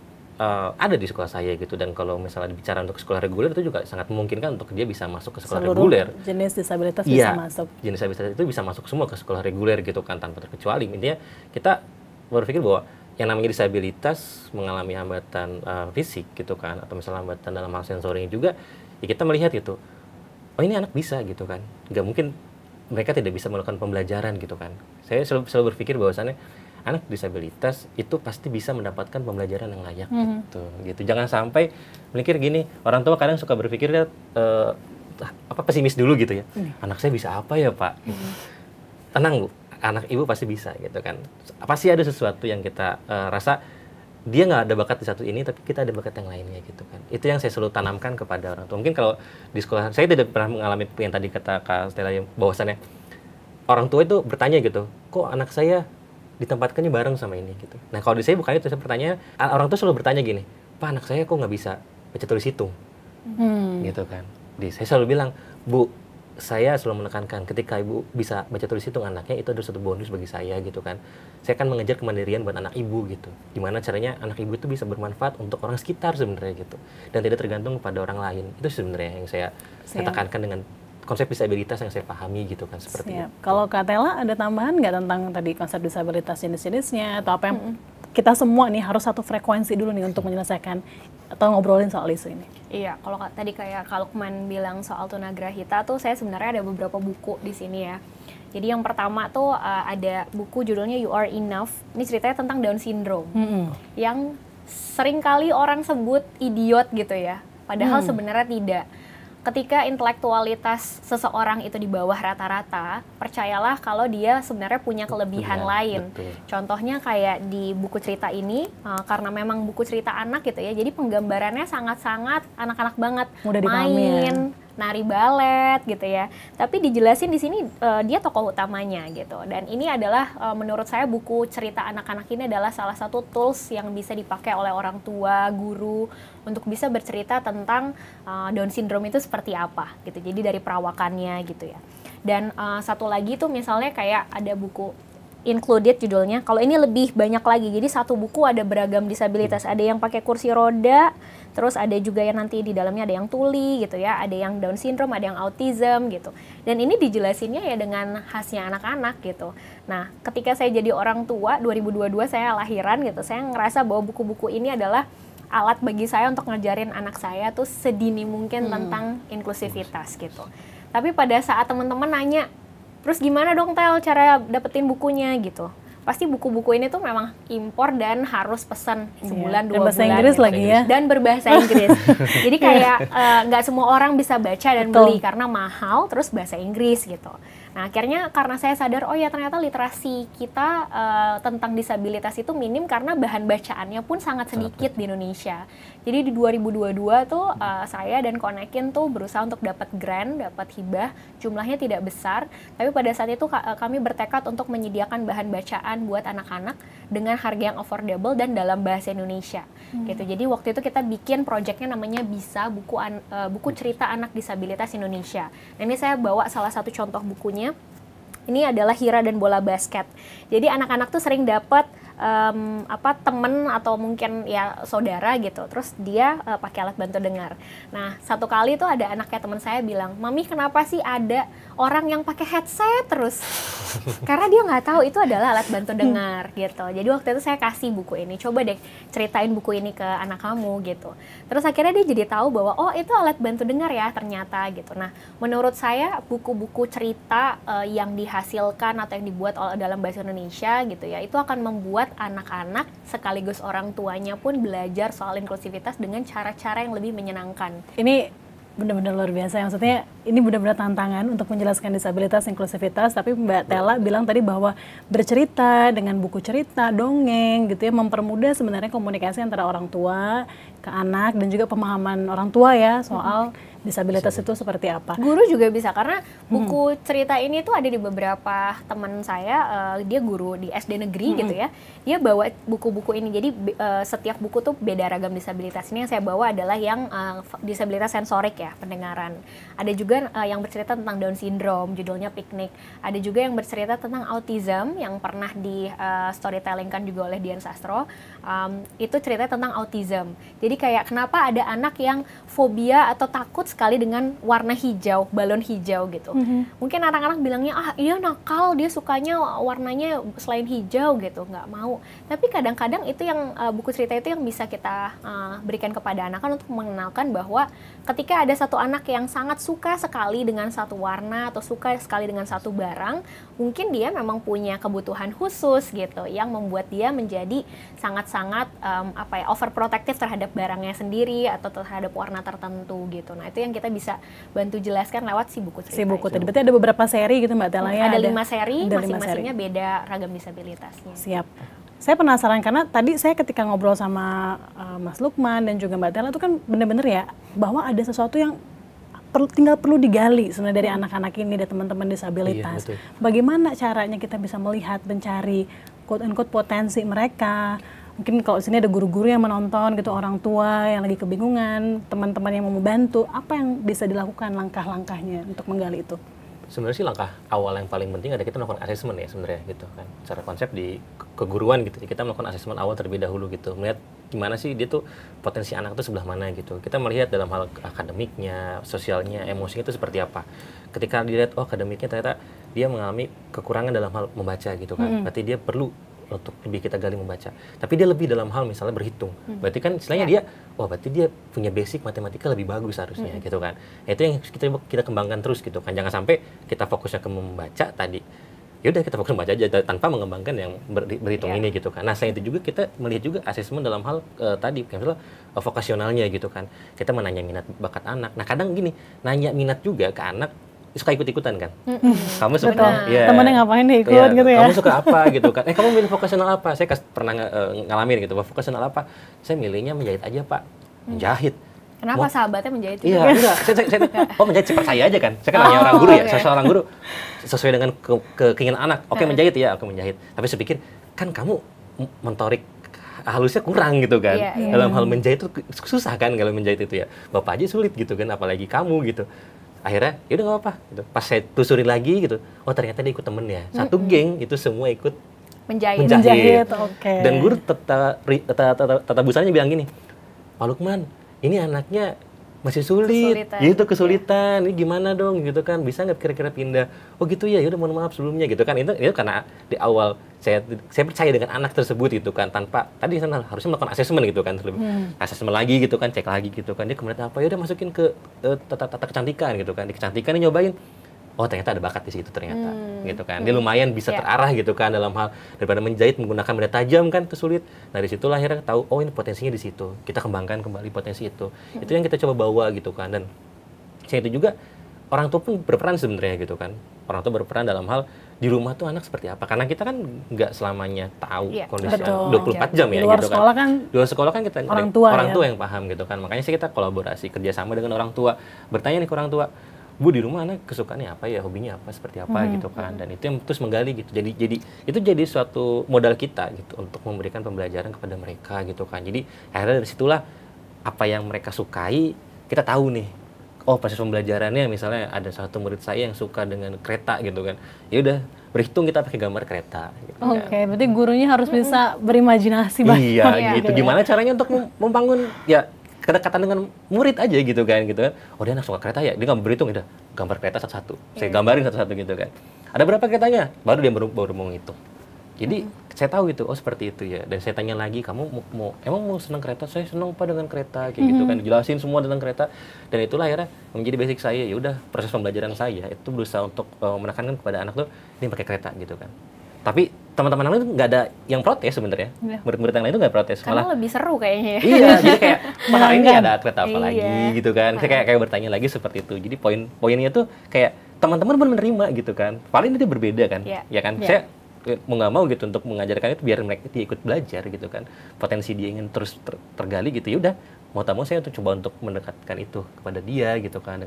ada di sekolah saya gitu. Dan kalau misalnya bicara untuk sekolah reguler itu juga sangat memungkinkan untuk dia bisa masuk ke sekolah reguler. Jenis disabilitas bisa masuk. Jenis disabilitas itu bisa masuk semua ke sekolah reguler gitu kan, tanpa terkecuali. Intinya kita berpikir bahwa yang namanya disabilitas mengalami hambatan fisik gitu kan, atau misalnya hambatan dalam hal sensori juga, ya kita melihat gitu, oh ini anak bisa gitu kan, nggak mungkin mereka tidak bisa melakukan pembelajaran gitu kan. Saya selalu berpikir bahwasannya anak disabilitas itu pasti bisa mendapatkan pembelajaran yang layak gitu. Jangan sampai mikir gini, orang tua kadang suka berpikir pesimis dulu gitu ya. Anak saya bisa apa ya Pak? Tenang Bu, anak ibu pasti bisa gitu kan. Pasti ada sesuatu yang kita rasa dia nggak ada bakat di satu ini, tapi kita ada bakat yang lainnya gitu kan. Itu yang saya selalu tanamkan kepada orang tua. Mungkin kalau di sekolah saya tidak pernah mengalami yang tadi kata Kak Stella, bahwasannya orang tua itu bertanya gitu, kok anak saya ditempatkannya bareng sama ini gitu. Nah, kalau di saya bukan itu, saya bertanya, orang tua selalu bertanya gini, Pak, anak saya kok nggak bisa baca tulis hitung gitu kan. Saya selalu bilang, Bu, saya selalu menekankan ketika ibu bisa baca tulis hitung anaknya, itu adalah satu bonus bagi saya gitu kan. Saya akan mengejar kemandirian buat anak ibu gitu. Gimana caranya anak ibu itu bisa bermanfaat untuk orang sekitar sebenarnya gitu, dan tidak tergantung pada orang lain. Itu sebenarnya yang saya tekankan dengan konsep disabilitas yang saya pahami gitu kan, seperti itu. Kalau Kak Tela ada tambahan nggak tentang tadi konsep disabilitas jenis-jenisnya, atau apa yang kita semua nih harus satu frekuensi dulu nih untuk menyelesaikan atau ngobrolin soal isu ini? Iya, kalau tadi kayak Kak Lukman bilang soal tunagrahita tuh, saya sebenarnya ada beberapa buku di sini ya. Jadi yang pertama tuh ada buku judulnya You Are Enough. Ini ceritanya tentang Down syndrome, yang sering kali orang sebut idiot gitu ya. Padahal sebenarnya tidak. Ketika intelektualitas seseorang itu di bawah rata-rata, percayalah kalau dia sebenarnya punya kelebihan lain. Betul. Contohnya kayak di buku cerita ini, karena memang buku cerita anak gitu ya, jadi penggambarannya sangat-sangat anak-anak banget. Mudah dipahami ya. Nari balet gitu ya. Tapi dijelasin di sini dia tokoh utamanya gitu. Dan ini adalah menurut saya buku cerita anak-anak ini adalah salah satu tools yang bisa dipakai oleh orang tua, guru untuk bisa bercerita tentang Down syndrome itu seperti apa gitu. Jadi dari perawakannya gitu ya. Dan satu lagi tuh misalnya kayak ada buku Included judulnya. Kalau ini lebih banyak lagi. Jadi satu buku ada beragam disabilitas. Ada yang pakai kursi roda, terus ada juga yang nanti di dalamnya ada yang tuli gitu ya, ada yang Down syndrome, ada yang autism gitu. Dan ini dijelasinnya ya dengan khasnya anak-anak gitu. Nah, ketika saya jadi orang tua 2022 saya lahiran gitu, saya ngerasa bahwa buku-buku ini adalah alat bagi saya untuk ngajarin anak saya tuh sedini mungkin tentang inklusivitas gitu. Tapi pada saat teman-teman nanya, terus gimana dong Tel cara dapetin bukunya gitu? Pasti buku-buku ini tuh memang impor dan harus pesan sebulan, 2 bulan. Dan bahasa Inggris gitu. lagi ya. Dan berbahasa Inggris. Jadi kayak nggak semua orang bisa baca dan beli karena mahal, terus bahasa Inggris gitu. Nah akhirnya karena saya sadar, oh ya ternyata literasi kita tentang disabilitas itu minim karena bahan bacaannya pun sangat sedikit di Indonesia. Jadi di 2022 tuh saya dan Konekin tuh berusaha untuk dapat grant, dapat hibah, jumlahnya tidak besar, tapi pada saat itu kami bertekad untuk menyediakan bahan bacaan buat anak-anak dengan harga yang affordable dan dalam bahasa Indonesia. Gitu. Jadi waktu itu kita bikin proyeknya namanya Bisa, buku cerita anak disabilitas Indonesia. Nah, ini saya bawa salah satu contoh bukunya. Ini adalah Hira dan bola basket. Jadi anak-anak tuh sering dapat temen atau mungkin ya saudara gitu, terus dia pakai alat bantu dengar. Nah, satu kali tuh ada anaknya teman saya bilang, "Mami, kenapa sih ada orang yang pakai headset terus?" Karena dia nggak tahu itu adalah alat bantu dengar gitu. Jadi waktu itu saya kasih buku ini, coba deh ceritain buku ini ke anak kamu gitu. Terus akhirnya dia jadi tahu bahwa oh itu alat bantu dengar ya ternyata gitu. Nah, menurut saya buku-buku cerita yang dihasilkan atau yang dibuat dalam bahasa Indonesia gitu ya, itu akan membuat anak-anak sekaligus orang tuanya pun belajar soal inklusivitas dengan cara-cara yang lebih menyenangkan. Ini benar-benar luar biasa. Maksudnya ini benar-benar tantangan untuk menjelaskan disabilitas, inklusivitas. Tapi Mbak Tela bilang tadi bahwa bercerita dengan buku cerita, dongeng gitu ya, mempermudah sebenarnya komunikasi antara orang tua ke anak dan juga pemahaman orang tua ya soal disabilitas itu seperti apa. Guru juga bisa, karena buku cerita ini tuh ada di beberapa teman saya, dia guru di SD negeri gitu ya, dia bawa buku-buku ini. Jadi setiap buku tuh beda ragam disabilitas. Ini yang saya bawa adalah yang disabilitas sensorik ya, pendengaran. Ada juga yang bercerita tentang Down syndrome, judulnya Piknik. Ada juga yang bercerita tentang autism yang pernah di storytellingkan juga oleh Dian Sastro. Itu cerita tentang autism. Jadi kayak kenapa ada anak yang fobia atau takut sekali dengan warna hijau, balon hijau gitu. Mungkin anak-anak bilangnya, ah iya nakal, dia sukanya warnanya selain hijau gitu, nggak mau. Tapi kadang-kadang itu yang buku cerita itu yang bisa kita berikan kepada anak kan untuk mengenalkan bahwa ketika ada satu anak yang sangat suka sekali dengan satu warna atau suka sekali dengan satu barang, mungkin dia memang punya kebutuhan khusus gitu yang membuat dia menjadi sangat-sangat overprotective terhadap barangnya sendiri atau terhadap warna tertentu gitu. Nah, itu yang kita bisa bantu jelaskan lewat si buku cerita. Si buku tadi. Berarti ada beberapa seri gitu Mbak Tela ya? Ada 5 seri, masing-masingnya beda ragam disabilitasnya. Siap. Saya penasaran karena tadi saya ketika ngobrol sama Mas Lukman dan juga Mbak Tela itu kan benar-benar ya bahwa ada sesuatu yang tinggal perlu digali sebenarnya dari anak-anak ini, dari teman-teman disabilitas. Iya, bagaimana caranya kita bisa melihat, mencari quote-unquote potensi mereka. Mungkin kalau di sini ada guru-guru yang menonton gitu, orang tua yang lagi kebingungan, teman-teman yang mau membantu, apa yang bisa dilakukan langkah-langkahnya untuk menggali itu? Sebenarnya sih langkah awal yang paling penting ada kita melakukan asesmen ya sebenarnya gitu kan. Secara konsep di keguruan gitu, kita melakukan asesmen awal terlebih dahulu gitu, melihat gimana sih dia tuh potensi anak itu sebelah mana gitu. Kita melihat dalam hal akademiknya, sosialnya, emosinya itu seperti apa. Ketika dilihat oh akademiknya ternyata dia mengalami kekurangan dalam hal membaca gitu kan, berarti dia perlu untuk lebih kita gali membaca. Tapi dia lebih dalam hal misalnya berhitung. Berarti kan istilahnya dia, wah berarti dia punya basic matematika lebih bagus harusnya gitu kan. Itu yang kita kembangkan terus gitu kan. Jangan sampai kita fokusnya ke membaca tadi. Ya udah kita fokus membaca aja tanpa mengembangkan yang berhitung ini gitu kan. Nah, selain itu juga kita melihat juga asesmen dalam hal tadi kayak misalnya vokasionalnya gitu kan. Kita menanya minat bakat anak. Nah, kadang gini, nanya minat juga ke anak suka ikut-ikutan kan. Kamu suka temennya ngapain nih ikut gitu ya. Kamu suka apa gitu kan. Kamu milih vokasional apa? Saya pernah ngalamin gitu. Vokasional apa? Saya milihnya menjahit aja, Pak. Menjahit. Kenapa sahabatnya menjahit itu? Iya, enggak. Saya menjahit cepat saya aja kan. Saya kan nanya orang guru ya. Saya seorang guru sesuai dengan keinginan anak. Oke, menjahit ya, aku menjahit. Tapi saya pikir kan kamu mentorik halusnya kurang gitu kan. Dalam hal menjahit itu susah kan kalau menjahit itu ya. Bapak aja sulit gitu kan, apalagi kamu gitu. Akhirnya ya udah nggak apa-apa gitu. Pas saya telusurin lagi gitu, oh ternyata dia ikut temennya. Satu geng itu semua ikut menjahit. Okay. Dan guru tata busanya bilang gini, Pak Lukman, ini anaknya masih sulit, itu kesulitan, ini gimana dong gitu kan, bisa nggak kira-kira pindah? Oh gitu ya, udah mohon maaf sebelumnya gitu kan. Itu karena di awal saya percaya dengan anak tersebut gitu kan, tanpa tadi sana harusnya melakukan asesmen gitu kan, asesmen lagi gitu kan, cek lagi gitu kan, dia kemudian apa ya udah masukin ke tata kecantikan gitu kan, di kecantikan dia nyobain. Oh ternyata ada bakat di situ ternyata, gitu kan. Dia lumayan bisa terarah gitu kan dalam hal daripada menjahit menggunakan benda tajam kan itu sulit. Nah disitulah akhirnya tahu, oh ini potensinya di situ. Kita kembangkan kembali potensi itu. Itu yang kita coba bawa gitu kan. Dan selain itu juga orang tua pun berperan sebenarnya gitu kan. Orang tua berperan dalam hal di rumah tuh anak seperti apa. Karena kita kan nggak selamanya tahu kondisi 24 jam ya gitu kan. Di luar sekolah kan kita orang tua yang paham gitu kan. Makanya sih kita kolaborasi kerjasama dengan orang tua. Bertanya nih ke orang tua, Bu di rumah anak kesukaannya apa ya, hobinya apa, seperti apa gitu kan. Dan itu yang terus menggali gitu. Jadi itu jadi suatu modal kita gitu untuk memberikan pembelajaran kepada mereka gitu kan. Jadi akhirnya dari situlah apa yang mereka sukai kita tahu nih. proses pembelajarannya misalnya ada satu murid saya yang suka dengan kereta gitu kan. Ya udah, berhitung kita pakai gambar kereta gitu Oke, berarti gurunya harus bisa berimajinasi banyak. Iya gitu. Gimana caranya untuk membangun ya kedekatan dengan murid aja gitu kan. Oh dia anak suka kereta ya, dia nggak berhitung, udah gambar kereta satu-satu. Saya gambarin satu-satu gitu kan. Ada berapa keretanya? Baru dia baru mau ngitung. Jadi saya tahu itu, seperti itu ya. Dan saya tanya lagi, kamu emang mau senang kereta? Saya senang Pak dengan kereta, kayak gitu kan. Dijelasin semua tentang kereta. Dan itulah akhirnya menjadi basic saya. Ya udah, proses pembelajaran saya itu berusaha untuk menekankan kepada anak tuh ini pakai kereta gitu kan. Tapi teman-teman lain itu nggak ada yang protes sebenarnya. Murid-murid yang lain itu nggak protes. Karena lebih seru kayaknya ya. Iya, jadi kayak hari ini ada kereta apa lagi gitu kan. Saya kayak bertanya lagi seperti itu. Jadi poinnya tuh kayak teman-teman pun menerima gitu kan. Paling itu berbeda kan. Ya kan. Saya mau nggak mau gitu untuk mengajarkan itu biar mereka ikut belajar gitu kan. Potensi dia ingin terus tergali gitu, ya udah mau tak mau saya untuk coba untuk mendekatkan itu kepada dia gitu kan.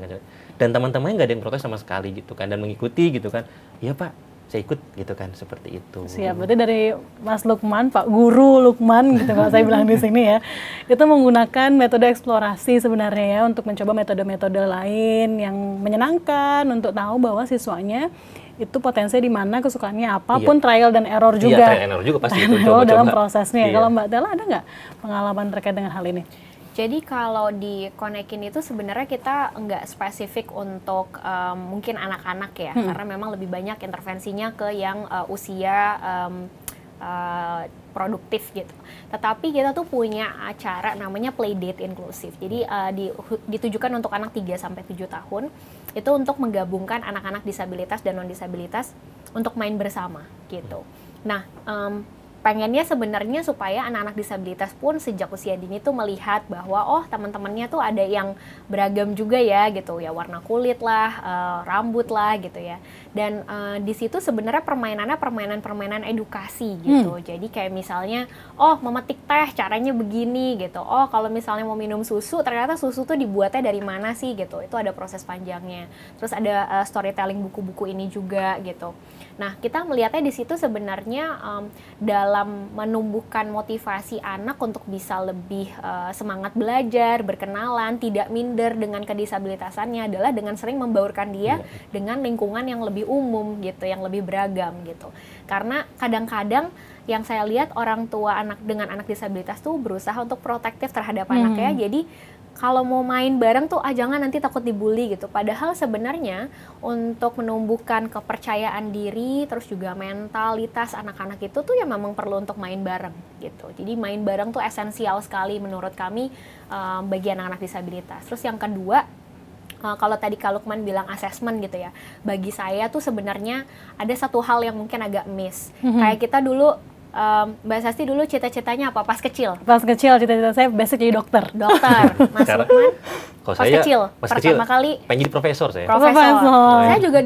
Dan teman-temannya nggak ada yang protes sama sekali gitu kan, dan mengikuti gitu kan. Iya Pak, saya ikut gitu kan, seperti itu. Siap, berarti dari Mas Lukman, Pak Guru Lukman gitu kalau saya bilang di sini ya, itu menggunakan metode eksplorasi sebenarnya ya untuk mencoba metode-metode lain yang menyenangkan untuk tahu bahwa siswanya itu potensi di mana, kesukaannya apapun, trial dan error juga. Iya, trial and error juga pasti itu coba dalam prosesnya. Kalau Mbak Tela ada nggak pengalaman terkait dengan hal ini? Jadi kalau di Konekin itu sebenarnya kita nggak spesifik untuk mungkin anak-anak ya, karena memang lebih banyak intervensinya ke yang usia produktif gitu. Tetapi kita tuh punya acara namanya Playdate inklusif. Jadi ditujukan untuk anak 3-7 tahun. Itu untuk menggabungkan anak-anak disabilitas dan non-disabilitas untuk main bersama gitu. Nah, pengennya sebenarnya supaya anak-anak disabilitas pun sejak usia dini tuh melihat bahwa teman-temannya tuh ada yang beragam juga ya gitu ya, warna kulit lah, rambut lah gitu ya. Dan di situ sebenarnya permainannya permainan edukasi gitu. Jadi kayak misalnya memetik teh caranya begini gitu. Kalau misalnya mau minum susu, ternyata susu tuh dibuatnya dari mana sih gitu. Itu ada proses panjangnya. Terus ada storytelling buku-buku ini juga gitu. Nah, kita melihatnya di situ sebenarnya dalam menumbuhkan motivasi anak untuk bisa lebih semangat belajar, berkenalan, tidak minder dengan kedisabilitasannya adalah dengan sering membaurkan dia dengan lingkungan yang lebih umum gitu, yang lebih beragam gitu. Karena kadang-kadang yang saya lihat orang tua dengan anak disabilitas tuh berusaha untuk protektif terhadap anaknya. Jadi kalau mau main bareng tuh jangan nanti takut dibully gitu. Padahal sebenarnya untuk menumbuhkan kepercayaan diri terus juga mentalitas anak-anak itu tuh ya memang perlu untuk main bareng gitu. Jadi main bareng tuh esensial sekali menurut kami bagi anak-anak disabilitas. Terus yang kedua, kalau tadi Kak Lukman bilang assessment gitu ya, bagi saya tuh sebenarnya ada satu hal yang mungkin agak miss. Kayak kita dulu, Mbak Sasti dulu cita-citanya apa pas kecil? Pas kecil cita-cita saya basic jadi dokter. Mas Lukman? Kalau pas saya kecil, pertama kali pengen jadi profesor saya. Saya juga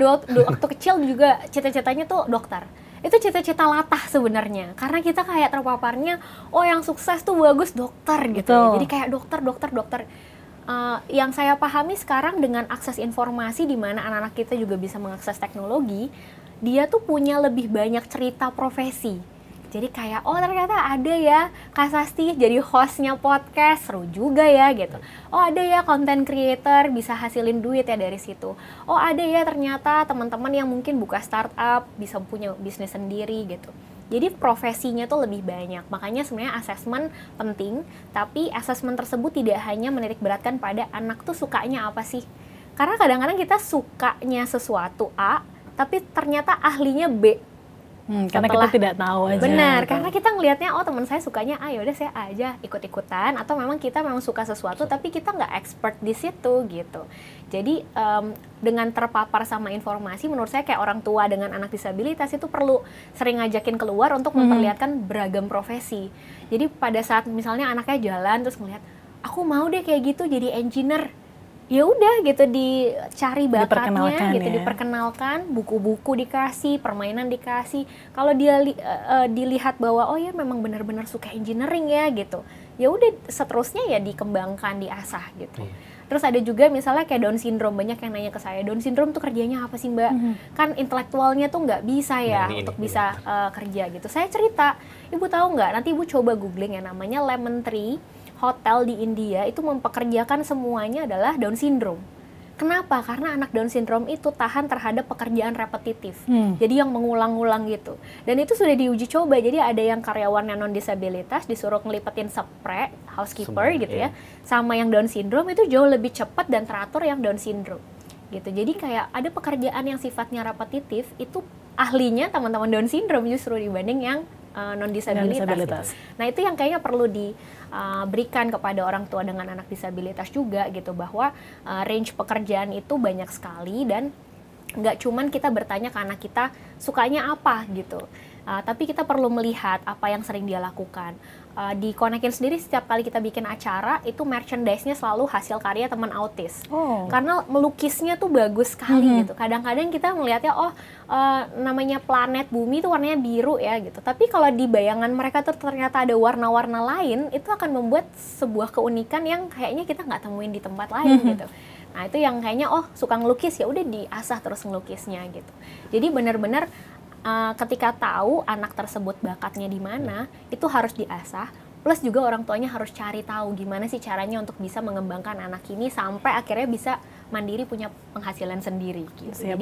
waktu kecil juga cita-citanya tuh dokter. Itu cita-cita latah sebenarnya, karena kita kayak terpaparnya, yang sukses tuh bagus dokter gitu. Jadi kayak dokter. Yang saya pahami sekarang dengan akses informasi di mana anak-anak kita juga bisa mengakses teknologi, dia tuh punya lebih banyak cerita profesi. Jadi kayak ternyata ada ya Kak Sasti jadi hostnya podcast, seru juga ya gitu. Ada ya content creator bisa hasilin duit ya dari situ. Ada ya ternyata teman-teman yang mungkin buka startup bisa punya bisnis sendiri gitu. Jadi profesinya tuh lebih banyak. Makanya sebenarnya assessment penting, tapi assessment tersebut tidak hanya menitik beratkan pada anak tuh sukanya apa sih. Karena kadang-kadang kita sukanya sesuatu A, tapi ternyata ahlinya B. Karena kita tidak tahu aja. Benar, karena kita ngelihatnya teman saya sukanya A, yaudah saya A aja ikut-ikutan, atau memang kita memang suka sesuatu tapi kita nggak expert di situ gitu. Jadi dengan terpapar sama informasi, menurut saya kayak orang tua dengan anak disabilitas itu perlu sering ngajakin keluar untuk memperlihatkan beragam profesi. Jadi pada saat misalnya anaknya jalan terus ngelihat, aku mau deh kayak gitu jadi engineer. Ya udah gitu, dicari bakatnya gitu, diperkenalkan, buku-buku dikasih, permainan dikasih. Kalau dia dilihat bahwa ya memang benar-benar suka engineering ya gitu, ya udah seterusnya ya dikembangkan, diasah gitu. Terus ada juga misalnya kayak Down syndrome, banyak yang nanya ke saya, Down syndrome tuh kerjanya apa sih Mbak? Kan intelektualnya tuh nggak bisa ya untuk bisa kerja gitu. Saya cerita, Ibu tahu nggak? Nanti Ibu coba googling ya, namanya Lemon Tree Hotel di India, itu mempekerjakan semuanya adalah Down syndrome. Kenapa? Karena anak Down syndrome itu tahan terhadap pekerjaan repetitif. Jadi yang mengulang-ulang gitu. Dan itu sudah diuji coba. Jadi ada yang karyawannya non disabilitas disuruh ngelipetin spray, housekeeper gitu ya. Sama yang Down syndrome itu jauh lebih cepat dan teratur yang Down syndrome. Gitu. Jadi kayak ada pekerjaan yang sifatnya repetitif itu ahlinya teman-teman Down syndrome justru dibanding yang non disabilitas. Nah, itu yang kayaknya perlu diberikan kepada orang tua dengan anak disabilitas juga gitu, bahwa range pekerjaan itu banyak sekali dan nggak cuman kita bertanya ke anak kita sukanya apa gitu. Tapi kita perlu melihat apa yang sering dia lakukan. Di Konekin sendiri setiap kali kita bikin acara itu merchandise-nya selalu hasil karya teman autis. Karena melukisnya tuh bagus sekali gitu. Kadang-kadang kita melihatnya namanya planet bumi itu warnanya biru ya gitu. Tapi kalau di bayangan mereka tuh ternyata ada warna-warna lain, itu akan membuat sebuah keunikan yang kayaknya kita nggak temuin di tempat lain gitu. Nah, itu yang kayaknya suka ngelukis, ya udah diasah terus ngelukisnya gitu. Jadi benar-benar ketika tahu anak tersebut bakatnya di mana, itu harus diasah. Plus juga orang tuanya harus cari tahu gimana sih caranya untuk bisa mengembangkan anak ini sampai akhirnya bisa mandiri punya penghasilan sendiri gitu. Jadi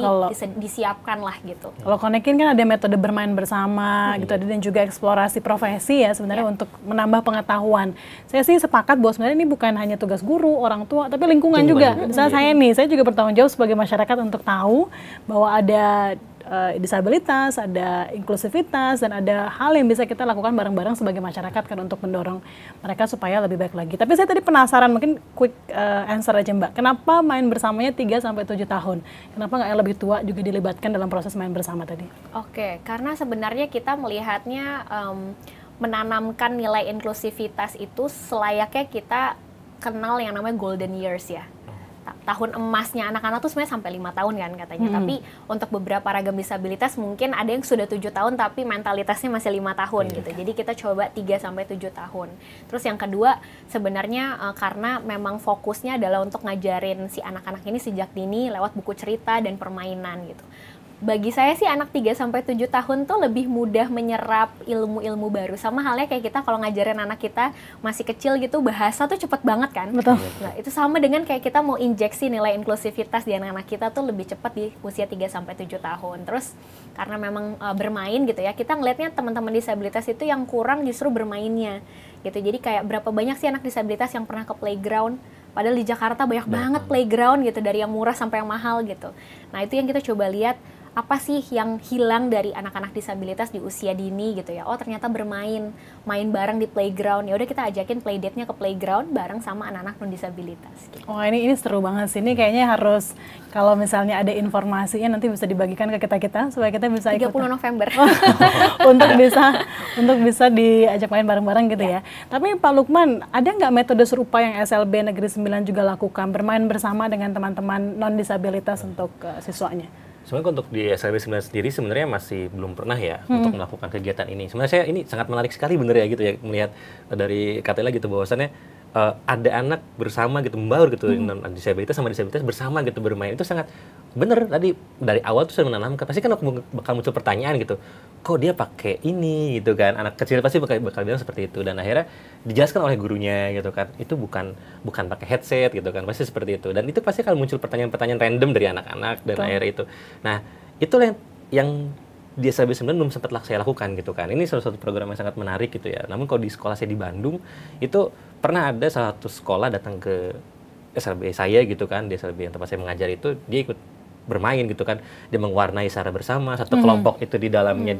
disiapkan lah gitu. Kalau Konekin kan ada metode bermain bersama gitu, dan juga eksplorasi profesi ya sebenarnya untuk menambah pengetahuan. Saya sih sepakat bahwa sebenarnya ini bukan hanya tugas guru, orang tua, tapi lingkungan juga. Misalnya saya juga bertanggung jawab sebagai masyarakat untuk tahu bahwa ada disabilitas, ada inklusivitas, dan ada hal yang bisa kita lakukan bareng-bareng sebagai masyarakat kan untuk mendorong mereka supaya lebih baik lagi. Tapi saya tadi penasaran, mungkin quick answer aja Mbak. Kenapa main bersamanya 3-7 tahun? Kenapa nggak yang lebih tua juga dilibatkan dalam proses main bersama tadi? Oke, karena sebenarnya kita melihatnya menanamkan nilai inklusivitas itu selayaknya kita kenal yang namanya golden years ya. Tahun emasnya anak-anak tuh sebenarnya sampai 5 tahun kan katanya. Tapi untuk beberapa ragam disabilitas mungkin ada yang sudah 7 tahun tapi mentalitasnya masih 5 tahun gitu. Jadi kita coba 3-7 tahun. Terus yang kedua sebenarnya karena memang fokusnya adalah untuk ngajarin si anak-anak ini sejak dini lewat buku cerita dan permainan gitu. Bagi saya sih anak 3-7 tahun tuh lebih mudah menyerap ilmu-ilmu baru. Sama halnya kayak kita kalau ngajarin anak kita masih kecil gitu, bahasa tuh cepet banget kan. Betul. Nah, itu sama dengan kayak kita mau injeksi nilai inklusivitas di anak-anak kita tuh lebih cepat di usia 3-7 tahun. Terus karena memang bermain gitu ya, kita ngelihatnya teman-teman disabilitas itu yang kurang justru bermainnya gitu. Jadi kayak berapa banyak sih anak disabilitas yang pernah ke playground, padahal di Jakarta banyak banget playground gitu, dari yang murah sampai yang mahal gitu. Nah, itu yang kita coba lihat, apa sih yang hilang dari anak-anak disabilitas di usia dini gitu ya. Oh, ternyata main bareng di playground. Ya udah kita ajakin playdate-nya ke playground bareng sama anak-anak non disabilitas gitu. Oh, ini seru banget sih. Ini kayaknya harus, kalau misalnya ada informasinya nanti bisa dibagikan ke kita supaya kita bisa 30 November. untuk bisa diajak main bareng-bareng gitu ya. Tapi Pak Lukman, ada nggak metode serupa yang SLB Negeri 9 juga lakukan, bermain bersama dengan teman-teman non disabilitas untuk siswanya? Sebenarnya untuk di SLB 9 sendiri sebenarnya masih belum pernah ya untuk melakukan kegiatan ini. Sebenarnya ini sangat menarik sekali bener ya gitu ya, melihat dari Katela gitu bahwasannya ada anak bersama gitu, membaur gitu, disabilitas sama disabilitas bersama gitu bermain. Itu sangat bener, tadi dari awal tuh sudah menanamkan, pasti kan bakal muncul pertanyaan gitu, kok dia pakai ini gitu kan, anak kecil pasti bakal bilang seperti itu, dan akhirnya dijelaskan oleh gurunya gitu kan, itu bukan pakai headset gitu kan, pasti seperti itu, dan itu pasti akan muncul pertanyaan-pertanyaan random dari anak-anak, dan akhirnya itu, nah itulah yang di SLB 9 belum sempat saya lakukan gitu kan. Ini salah satu program yang sangat menarik gitu ya. Namun kalau di sekolah saya di Bandung, itu pernah ada salah satu sekolah datang ke SLB saya gitu kan, di SLB yang tempat saya mengajar itu, dia ikut bermain gitu kan. Dia mewarnai secara bersama, satu kelompok itu di dalamnya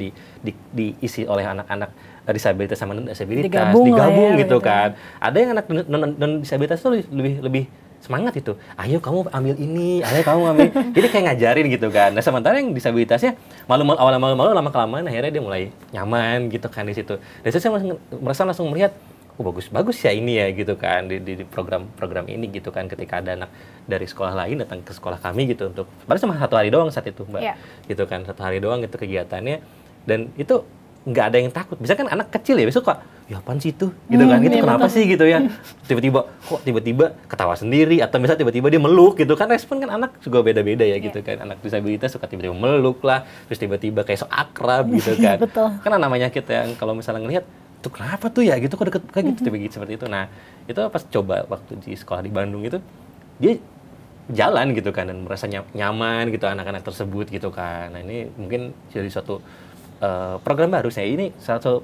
diisi oleh anak-anak disabilitas sama non-disabilitas, digabung gitu kan. Ada yang anak non-disabilitas itu lebih semangat itu, ayo kamu ambil ini, ayo kamu ambil, jadi kayak ngajarin gitu kan. Nah sementara yang disabilitasnya awalnya malu-malu, lama-kelamaan akhirnya dia mulai nyaman gitu kan di situ. Dan saya merasa langsung melihat, oh bagus ya ini ya gitu kan di program ini gitu kan, ketika ada anak dari sekolah lain datang ke sekolah kami gitu untuk, padahal cuma 1 hari doang saat itu Mbak, gitu kan, 1 hari doang gitu kegiatannya, dan itu nggak ada yang takut. Bisa kan anak kecil ya, besok kok, ya apaan sih itu? Gitu kan, itu kenapa sih gitu ya? Tiba-tiba ketawa sendiri, atau misalnya tiba-tiba dia meluk gitu kan, respon kan anak juga beda-beda ya gitu kan. Anak disabilitas suka tiba-tiba meluk lah, terus tiba-tiba kayak sok akrab gitu kan. Betul. Kan namanya kita yang kalau misalnya ngelihat, tuh kenapa tuh ya gitu, kok deket kayak gitu, tiba-tiba seperti itu. Nah, itu pas coba waktu di sekolah di Bandung itu, dia jalan gitu kan dan merasa nyaman gitu anak-anak tersebut gitu kan. Nah ini mungkin jadi suatu program baru saya ini satu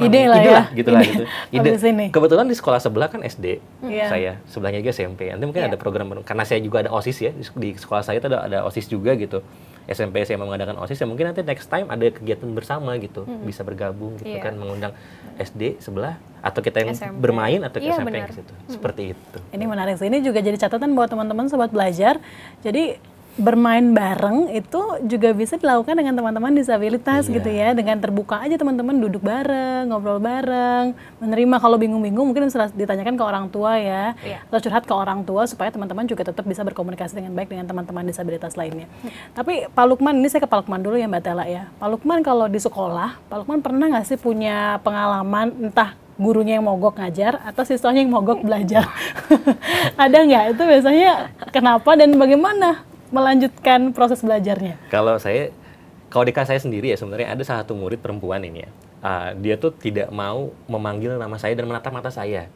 ide lah gitu lah gitu. Ide. Habis ini. Kebetulan di sekolah sebelah kan SD Iya. saya, sebelahnya juga SMP. Nanti mungkin ada program baru karena saya juga ada OSIS ya di sekolah saya itu ada OSIS juga gitu. SMP saya mengadakan OSIS ya mungkin nanti next time ada kegiatan bersama gitu, bisa bergabung gitu kan mengundang SD sebelah atau kita yang SMP. bermain atau ke Iya, SMP benar. ke situ. Seperti itu. Ini menarik sih. Ini juga jadi catatan buat teman-teman sobat belajar. Jadi bermain bareng itu juga bisa dilakukan dengan teman-teman disabilitas Iya. gitu ya. Dengan terbuka aja teman-teman duduk bareng, ngobrol bareng, menerima kalau bingung-bingung mungkin bisa ditanyakan ke orang tua ya. Iya. Atau curhat ke orang tua supaya teman-teman juga tetap bisa berkomunikasi dengan baik dengan teman-teman disabilitas lainnya. Tapi Pak Lukman, ini saya ke Pak Lukman dulu ya Mbak Tela ya. Pak Lukman kalau di sekolah, Pak Lukman pernah nggak sih punya pengalaman entah gurunya yang mogok ngajar atau siswanya yang mogok belajar? Ada nggak? Itu biasanya kenapa dan bagaimana melanjutkan proses belajarnya? Kalau di kelas saya sendiri ya sebenarnya ada salah satu murid perempuan ini ya. Dia tuh tidak mau memanggil nama saya dan menatap mata saya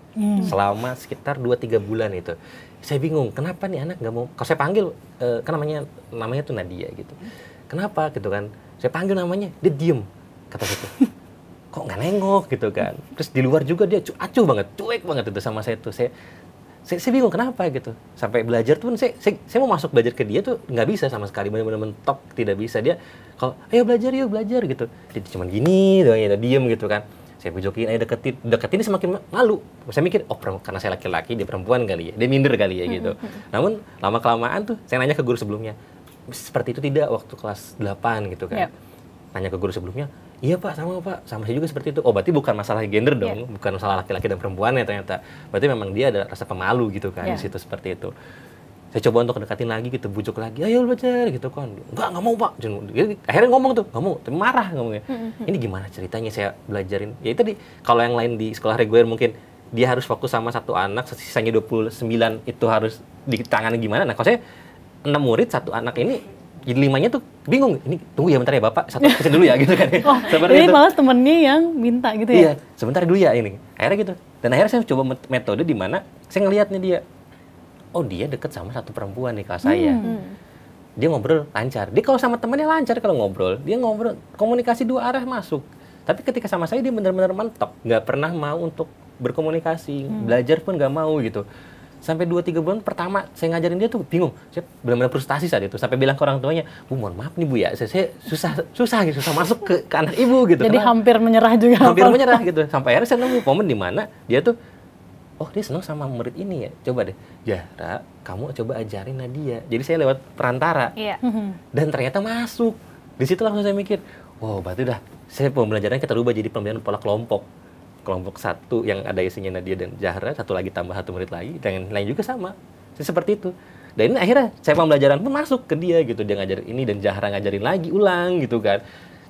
selama sekitar 2-3 bulan itu. Saya bingung, kenapa nih anak nggak mau? Kalau saya panggil, kan namanya tuh Nadia gitu. Kenapa gitu kan? Saya panggil namanya, dia diem kata gitu. Kok nggak nengok gitu kan? Terus di luar juga dia acuh banget, cuek banget itu sama saya tuh. Saya bingung kenapa gitu. Sampai belajar tuh saya mau masuk belajar ke dia tuh nggak bisa sama sekali, benar-benar mentok tidak bisa. Dia kalau ayo belajar gitu. Dia cuma gini doang ya, diem gitu kan. Saya pujokin, ayo deketin semakin malu. Saya mikir, oh karena saya laki-laki, dia perempuan kali ya, dia minder kali ya gitu. Namun lama-kelamaan tuh saya nanya ke guru sebelumnya, seperti itu tidak waktu kelas 8 gitu kan. Yep. Nanya ke guru sebelumnya, iya Pak, sama saya juga seperti itu. Oh berarti bukan masalah gender dong, bukan masalah laki-laki dan perempuan ya ternyata. Berarti memang dia ada rasa pemalu gitu kan di situ seperti itu. Saya coba untuk deketin lagi gitu, bujuk lagi, ayo belajar gitu kan. Nggak mau Pak. Akhirnya ngomong tuh, nggak mau, tapi marah ngomongnya. Ini gimana ceritanya saya belajarin? Ya itu kalau yang lain di sekolah reguler mungkin dia harus fokus sama satu anak, sisanya 29 itu harus ditangani gimana. Nah kalau saya 6 murid, satu anak ini, jadi 5-nya tuh bingung, ini tunggu ya bentar ya Bapak, satu kecil dulu ya gitu kan. Jadi Seperti itu. malah temennya yang minta gitu ya? Iya, sebentar dulu ya ini. Akhirnya gitu. Dan akhirnya saya coba metode di mana saya ngelihat nih dia, oh dia deket sama satu perempuan di kelas saya. Dia ngobrol lancar. Dia kalau sama temannya lancar kalau ngobrol. Dia ngobrol, komunikasi dua arah masuk. Tapi ketika sama saya dia benar-benar mentok. Nggak pernah mau untuk berkomunikasi. Belajar pun nggak mau gitu. Sampai 2-3 bulan pertama saya ngajarin dia tuh bingung. Saya benar-benar frustasi saat itu. Sampai bilang ke orang tuanya, Bu mohon maaf nih Bu ya, saya susah masuk ke anak ibu gitu. Jadi Karena hampir menyerah juga. hampir menyerah gitu. Sampai akhirnya saya nemu momen di mana dia tuh, oh dia senang sama murid ini ya. Coba deh, Zahra, kamu coba ajarin Nadia. Jadi saya lewat perantara. Iya. Dan ternyata masuk. Di situ langsung saya mikir, wow berarti udah, saya pembelajarannya kita rubah jadi pembelajaran pola kelompok. Kelompok satu yang ada isinya Nadia dan Zahra, satu lagi tambah satu murid lagi, dan yang lain juga sama. Seperti itu. Dan ini akhirnya saya pembelajaran pun masuk ke dia gitu. Dia ngajarin ini dan Zahra ngajarin lagi, ulang gitu kan.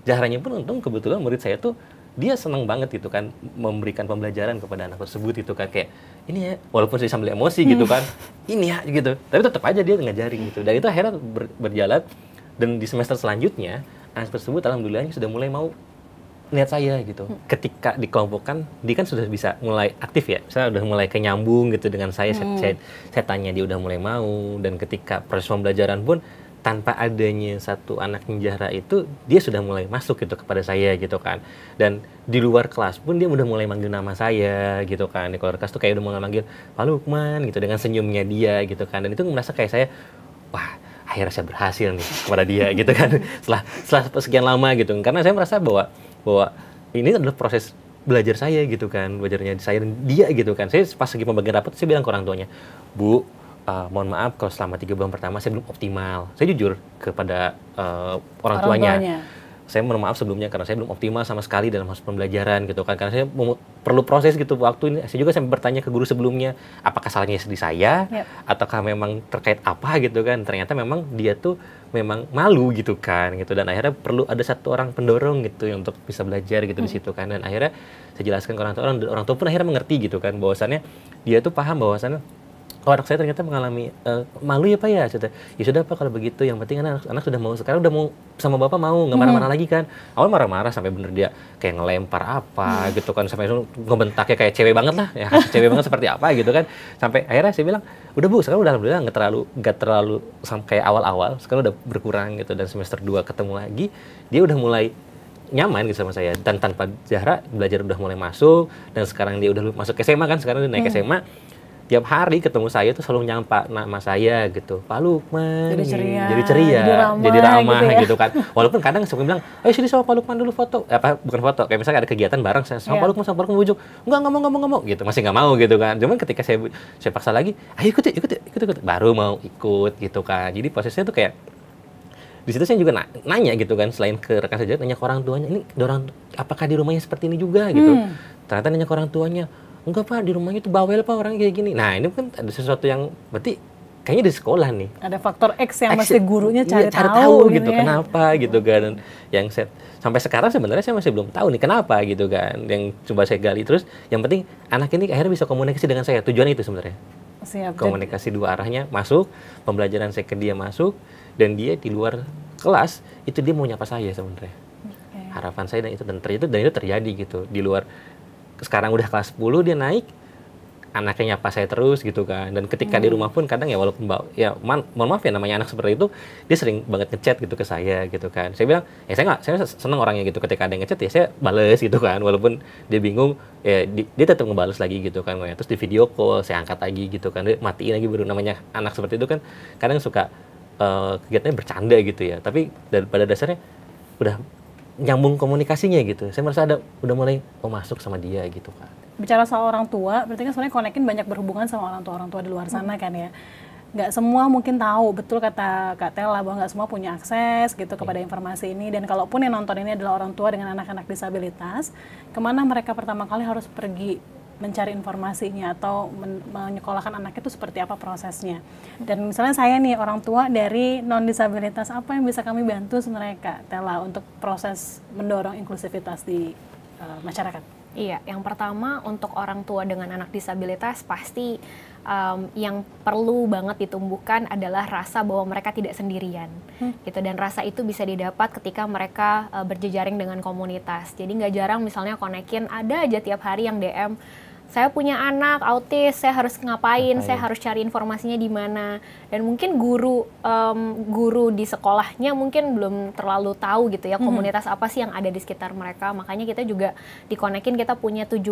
Zahranya pun untung kebetulan murid saya tuh, dia senang banget gitu kan, memberikan pembelajaran kepada anak tersebut gitu kan. Kayak, ini ya, walaupun saya sambil emosi gitu kan, ini ya gitu. Tapi tetap aja dia ngajarin gitu. Dan itu akhirnya berjalan, dan di semester selanjutnya, anak tersebut alhamdulillah sudah mulai mau lihat saya gitu. Ketika dikelompokkan, dia kan sudah bisa mulai aktif ya. Saya udah mulai kenyambung gitu dengan saya. Saya tanya dia udah mulai mau. Dan ketika proses pembelajaran pun tanpa adanya satu anak Zahra itu, dia sudah mulai masuk gitu kepada saya gitu kan. Dan di luar kelas pun dia udah mulai manggil nama saya gitu kan. Di luar kelas tuh kayak udah mulai manggil Pak Lukman gitu dengan senyumnya dia gitu kan. Dan itu merasa kayak saya, wah akhirnya saya berhasil nih kepada dia gitu kan. Setelah sekian lama gitu. Karena saya merasa bahwa ini adalah proses belajar saya gitu kan, belajarnya saya dan dia gitu kan. Saya pas lagi pembagian rapat, saya bilang ke orang tuanya, Bu, mohon maaf kalau selama 3 bulan pertama saya belum optimal. Saya jujur kepada orang tuanya. Saya mohon maaf sebelumnya karena saya belum optimal sama sekali dalam proses pembelajaran gitu kan. Karena saya perlu proses gitu waktu ini. Saya juga sampai bertanya ke guru sebelumnya, apakah salahnya di saya, ataukah memang terkait apa gitu kan. Ternyata memang dia tuh memang malu gitu kan gitu, dan akhirnya perlu ada satu orang pendorong gitu untuk bisa belajar gitu di situ kan. Dan akhirnya saya jelaskan ke orang tua, dan orang tua pun akhirnya mengerti gitu kan, bahwasannya dia tuh paham bahwasannya oh anak saya ternyata mengalami malu ya Pak ya, ya sudah Pak kalau begitu, yang penting anak sudah mau, sekarang udah mau sama Bapak, mau nggak marah-marah lagi kan. Awal marah-marah sampai bener dia kayak ngelempar apa gitu kan, sampai ngebentaknya kayak cewek banget lah, ya cewek banget seperti apa gitu kan. Sampai akhirnya saya bilang, udah Bu, sekarang udah alhamdulillah nggak terlalu kayak awal-awal, sekarang udah berkurang gitu, dan semester 2 ketemu lagi, dia udah mulai nyaman gitu sama saya, dan tanpa Zahra belajar udah mulai masuk, dan sekarang dia udah masuk SMA kan, sekarang dia naik SMA. Tiap hari ketemu saya tuh selalu nyapa nama saya gitu, Pak Lukman, jadi ceria, jadi ramah gitu, ya. gitu kan. Walaupun kadang suka bilang, ayo sini sama Pak Lukman dulu foto, bukan foto, kayak misalnya ada kegiatan bareng saya sama Pak Lukman bujuk, nggak mau gitu, masih nggak mau gitu kan. Cuman ketika saya paksa lagi, ayo ikut, baru mau ikut gitu kan. Jadi prosesnya tuh kayak di situ saya juga nanya gitu kan, selain ke rekan sejawat, nanya ke orang tuanya, ini apakah di rumahnya seperti ini juga gitu. Ternyata nanya ke orang tuanya, enggak Pak, di rumahnya tuh bawel Pak, orangnya kayak gini. Nah ini kan ada sesuatu yang berarti kayaknya di sekolah nih. Ada faktor X yang mesti gurunya cari tahu gitu ya. kenapa gitu kan. Dan yang sampai sekarang sebenarnya saya masih belum tahu nih kenapa gitu kan. Yang coba saya gali terus, yang penting anak ini akhirnya bisa komunikasi dengan saya. Tujuan itu sebenarnya. Siap, komunikasi dua arahnya masuk, pembelajaran saya ke dia masuk, dan dia di luar kelas itu dia mau nyapa saya sebenarnya. Harapan saya dan itu terjadi gitu di luar. Sekarang udah kelas 10 dia naik, anaknya nyapa saya terus gitu kan. Dan ketika di rumah pun kadang ya walaupun mohon maaf ya namanya anak seperti itu, dia sering banget ngechat gitu ke saya gitu kan. Saya bilang, ya saya senang orangnya gitu, ketika ada yang ngechat ya saya bales gitu kan. Walaupun dia bingung, ya dia tetap ngebales lagi gitu kan. Terus di video call saya angkat lagi gitu kan, dia matiin lagi, baru namanya anak seperti itu kan kadang suka kegiatannya bercanda gitu ya. Tapi pada dasarnya udah nyambung komunikasinya gitu. Saya merasa udah mulai masuk sama dia gitu kan. Bicara soal orang tua, berarti kan sebenarnya Konekin banyak berhubungan sama orang tua di luar sana kan ya. Nggak semua mungkin tahu, betul kata Kak Tella, bahwa nggak semua punya akses gitu kepada informasi ini. Dan kalaupun yang nonton ini adalah orang tua dengan anak-anak disabilitas, kemana mereka pertama kali harus pergi mencari informasinya atau menyekolahkan anak itu seperti apa prosesnya. Dan misalnya saya nih orang tua dari non-disabilitas, apa yang bisa kami bantu sebenarnya Kak Tella untuk proses mendorong inklusivitas di masyarakat? Iya, yang pertama untuk orang tua dengan anak disabilitas pasti yang perlu banget ditumbuhkan adalah rasa bahwa mereka tidak sendirian, gitu. Dan rasa itu bisa didapat ketika mereka berjejaring dengan komunitas. Jadi nggak jarang misalnya Konekin ada aja tiap hari yang DM, saya punya anak autis, saya harus ngapain, saya harus cari informasinya di mana. Dan mungkin guru di sekolahnya mungkin belum terlalu tahu gitu ya, komunitas apa sih yang ada di sekitar mereka. Makanya kita juga di Konekin kita punya 17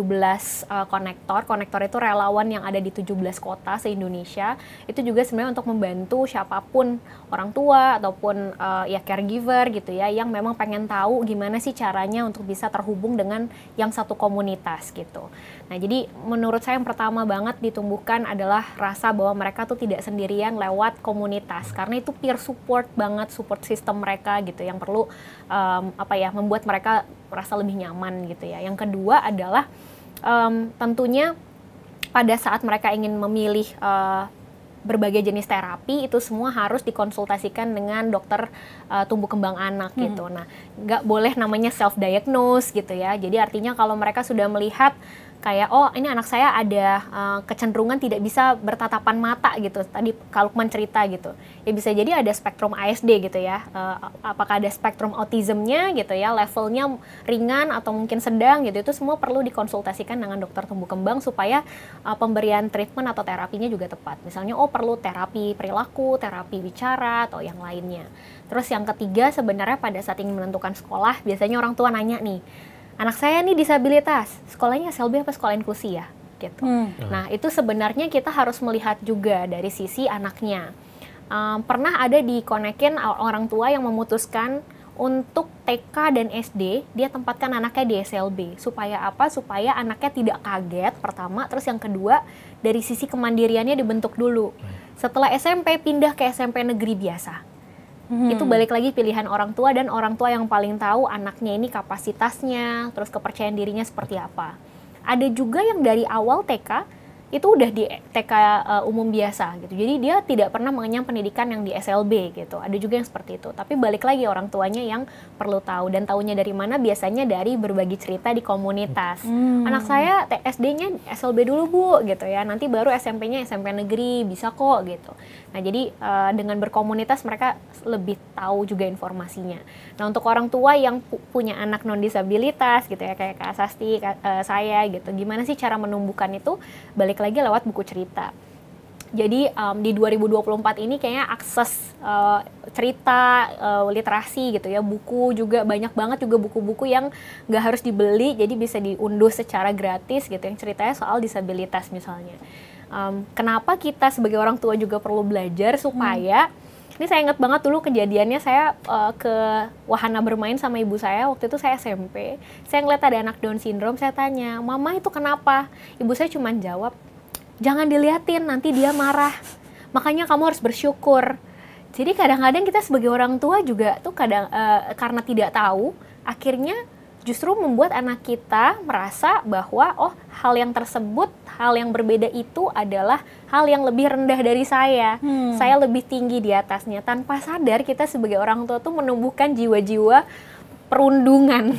konektor. Konektor itu relawan yang ada di 17 kota se-Indonesia. Itu juga sebenarnya untuk membantu siapapun, orang tua ataupun ya caregiver gitu ya, yang memang pengen tahu gimana sih caranya untuk bisa terhubung dengan yang satu komunitas gitu. Nah, jadi menurut saya yang pertama banget ditumbuhkan adalah rasa bahwa mereka tuh tidak sendirian lewat komunitas, karena itu peer support banget, support system mereka gitu yang perlu membuat mereka merasa lebih nyaman gitu ya. Yang kedua adalah tentunya pada saat mereka ingin memilih berbagai jenis terapi, itu semua harus dikonsultasikan dengan dokter tumbuh kembang anak gitu. Nah, nggak boleh namanya self-diagnose gitu ya. Jadi artinya kalau mereka sudah melihat kayak, oh ini anak saya ada kecenderungan tidak bisa bertatapan mata gitu, tadi Kak Lukman cerita gitu, ya bisa jadi ada spektrum ASD gitu ya, apakah ada spektrum autismnya gitu ya, levelnya ringan atau mungkin sedang gitu, itu semua perlu dikonsultasikan dengan dokter tumbuh kembang supaya pemberian treatment atau terapinya juga tepat. Misalnya, oh perlu terapi perilaku, terapi bicara, atau yang lainnya. Terus yang ketiga sebenarnya pada saat ingin menentukan sekolah, biasanya orang tua nanya nih, anak saya nih disabilitas, sekolahnya SLB apa sekolah inklusi ya? Gitu. Nah, itu sebenarnya kita harus melihat juga dari sisi anaknya. Pernah ada di Konekin orang tua yang memutuskan untuk TK dan SD, dia tempatkan anaknya di SLB. Supaya apa? Supaya anaknya tidak kaget, pertama. Terus yang kedua, dari sisi kemandiriannya dibentuk dulu. Setelah SMP, pindah ke SMP negeri biasa. Itu balik lagi pilihan orang tua, dan orang tua yang paling tahu anaknya ini kapasitasnya, terus kepercayaan dirinya seperti apa. Ada juga yang dari awal TK itu udah di TK umum biasa gitu. Jadi dia tidak pernah mengenyam pendidikan yang di SLB gitu. Ada juga yang seperti itu. Tapi balik lagi orang tuanya yang perlu tahu, dan taunya dari mana? Biasanya dari berbagi cerita di komunitas. Anak saya SD-nya SLB dulu Bu gitu ya. Nanti baru SMP-nya SMP negeri, bisa kok gitu. Nah, jadi dengan berkomunitas mereka lebih tahu juga informasinya. Nah, untuk orang tua yang punya anak non disabilitas gitu ya, kayak Kak Sasti, saya gitu. Gimana sih cara menumbuhkan itu? Balik lagi lewat buku cerita. Jadi di 2024 ini kayaknya akses cerita, literasi gitu ya, buku juga banyak banget, juga buku-buku yang nggak harus dibeli, jadi bisa diunduh secara gratis gitu, yang ceritanya soal disabilitas misalnya. Kenapa kita sebagai orang tua juga perlu belajar supaya, ini saya ingat banget dulu kejadiannya, saya ke wahana bermain sama ibu saya, waktu itu saya SMP, saya ngeliat ada anak Down syndrome, saya tanya, Mama itu kenapa? Ibu saya cuma jawab, jangan diliatin, nanti dia marah, makanya kamu harus bersyukur. Jadi kadang-kadang kita sebagai orang tua juga tuh karena tidak tahu, akhirnya justru membuat anak kita merasa bahwa oh, hal yang tersebut, hal yang berbeda itu adalah hal yang lebih rendah dari saya. Saya lebih tinggi di atasnya. Tanpa sadar kita sebagai orang tua tuh menumbuhkan jiwa-jiwa perundungan.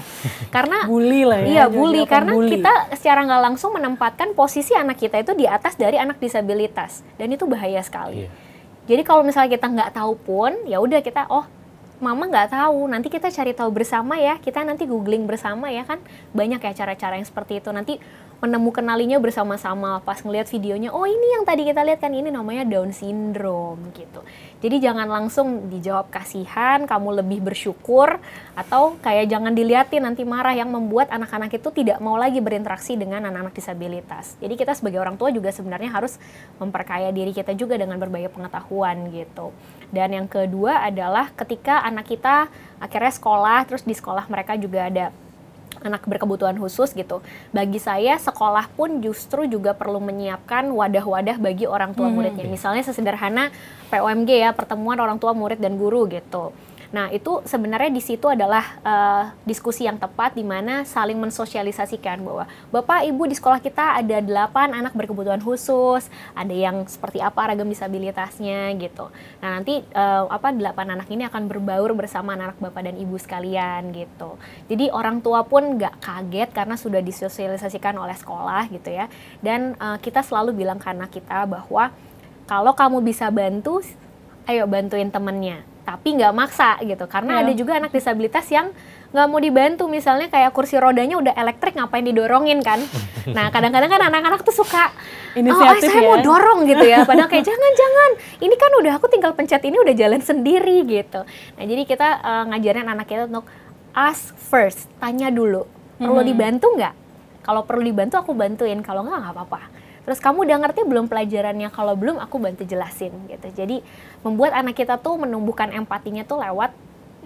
Karena bully lah ya. Iya, bully, karena bully. kita secara nggak langsung menempatkan posisi anak kita itu di atas dari anak disabilitas, dan itu bahaya sekali. Jadi kalau misalnya kita nggak tahu pun, ya udah kita, oh Mama nggak tahu, nanti kita cari tahu bersama ya, kita nanti googling bersama ya kan, banyak ya cara-cara yang seperti itu, nanti menemukan kenalinya bersama-sama, pas ngelihat videonya, oh ini yang tadi kita lihat kan, ini namanya Down syndrome gitu. Jadi jangan langsung dijawab kasihan, kamu lebih bersyukur, atau kayak jangan dilihatin nanti marah, yang membuat anak-anak itu tidak mau lagi berinteraksi dengan anak-anak disabilitas. Jadi kita sebagai orang tua juga sebenarnya harus memperkaya diri kita juga dengan berbagai pengetahuan gitu. Dan yang kedua adalah ketika anak kita akhirnya sekolah, terus di sekolah mereka juga ada anak berkebutuhan khusus gitu. Bagi saya sekolah pun justru juga perlu menyiapkan wadah-wadah bagi orang tua muridnya. Misalnya sesederhana POMG ya, pertemuan orang tua murid dan guru gitu. Nah, itu sebenarnya di situ adalah diskusi yang tepat, di mana saling mensosialisasikan bahwa Bapak Ibu di sekolah kita ada 8 anak berkebutuhan khusus, ada yang seperti apa ragam disabilitasnya gitu. Nah, nanti 8 anak ini akan berbaur bersama anak Bapak dan Ibu sekalian gitu. Jadi orang tua pun nggak kaget karena sudah disosialisasikan oleh sekolah gitu ya. Dan kita selalu bilang ke anak kita bahwa kalau kamu bisa bantu, ayo bantuin temennya, tapi nggak maksa gitu, karena ada juga anak disabilitas yang nggak mau dibantu, misalnya kayak kursi rodanya udah elektrik, ngapain didorongin kan. Nah, kadang-kadang kan anak-anak tuh suka saya mau dorong gitu ya, padahal kayak jangan, ini kan udah aku tinggal pencet ini udah jalan sendiri gitu. Nah, jadi kita ngajarin anak kita untuk ask first, tanya dulu, perlu dibantu nggak? Kalau perlu dibantu aku bantuin, kalau nggak apa-apa. Terus kamu udah ngerti belum pelajarannya? Kalau belum, aku bantu jelasin gitu. Jadi membuat anak kita tuh menumbuhkan empatinya tuh lewat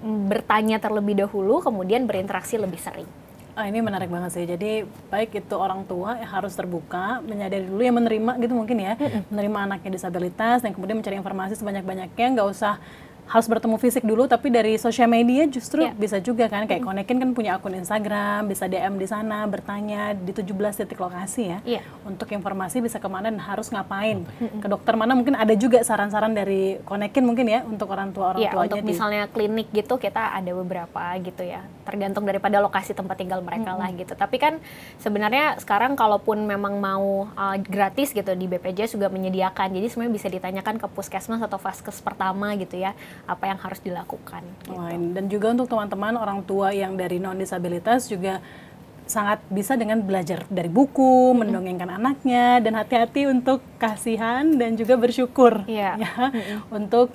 bertanya terlebih dahulu, kemudian berinteraksi lebih sering. Ini menarik banget sih. Jadi baik itu orang tua yang harus terbuka, menyadari dulu, yang menerima gitu mungkin ya, menerima anaknya disabilitas, dan kemudian mencari informasi sebanyak-banyaknya, nggak usah harus bertemu fisik dulu, tapi dari sosial media justru bisa juga kan, kayak Konekin kan punya akun Instagram, bisa DM di sana, bertanya di 17 titik lokasi ya, untuk informasi bisa kemana dan harus ngapain, ke dokter mana, mungkin ada juga saran-saran dari Konekin mungkin ya, untuk orang tuanya. Untuk misalnya klinik gitu, kita ada beberapa gitu ya, tergantung daripada lokasi tempat tinggal mereka lah gitu. Tapi kan sebenarnya sekarang kalaupun memang mau gratis gitu, di BPJS juga menyediakan, jadi sebenarnya bisa ditanyakan ke puskesmas atau vaskes pertama gitu ya, apa yang harus dilakukan gitu. Dan juga untuk teman-teman orang tua yang dari non-disabilitas juga sangat bisa dengan belajar dari buku, mendongengkan anaknya, dan hati-hati untuk kasihan dan juga bersyukur ya, untuk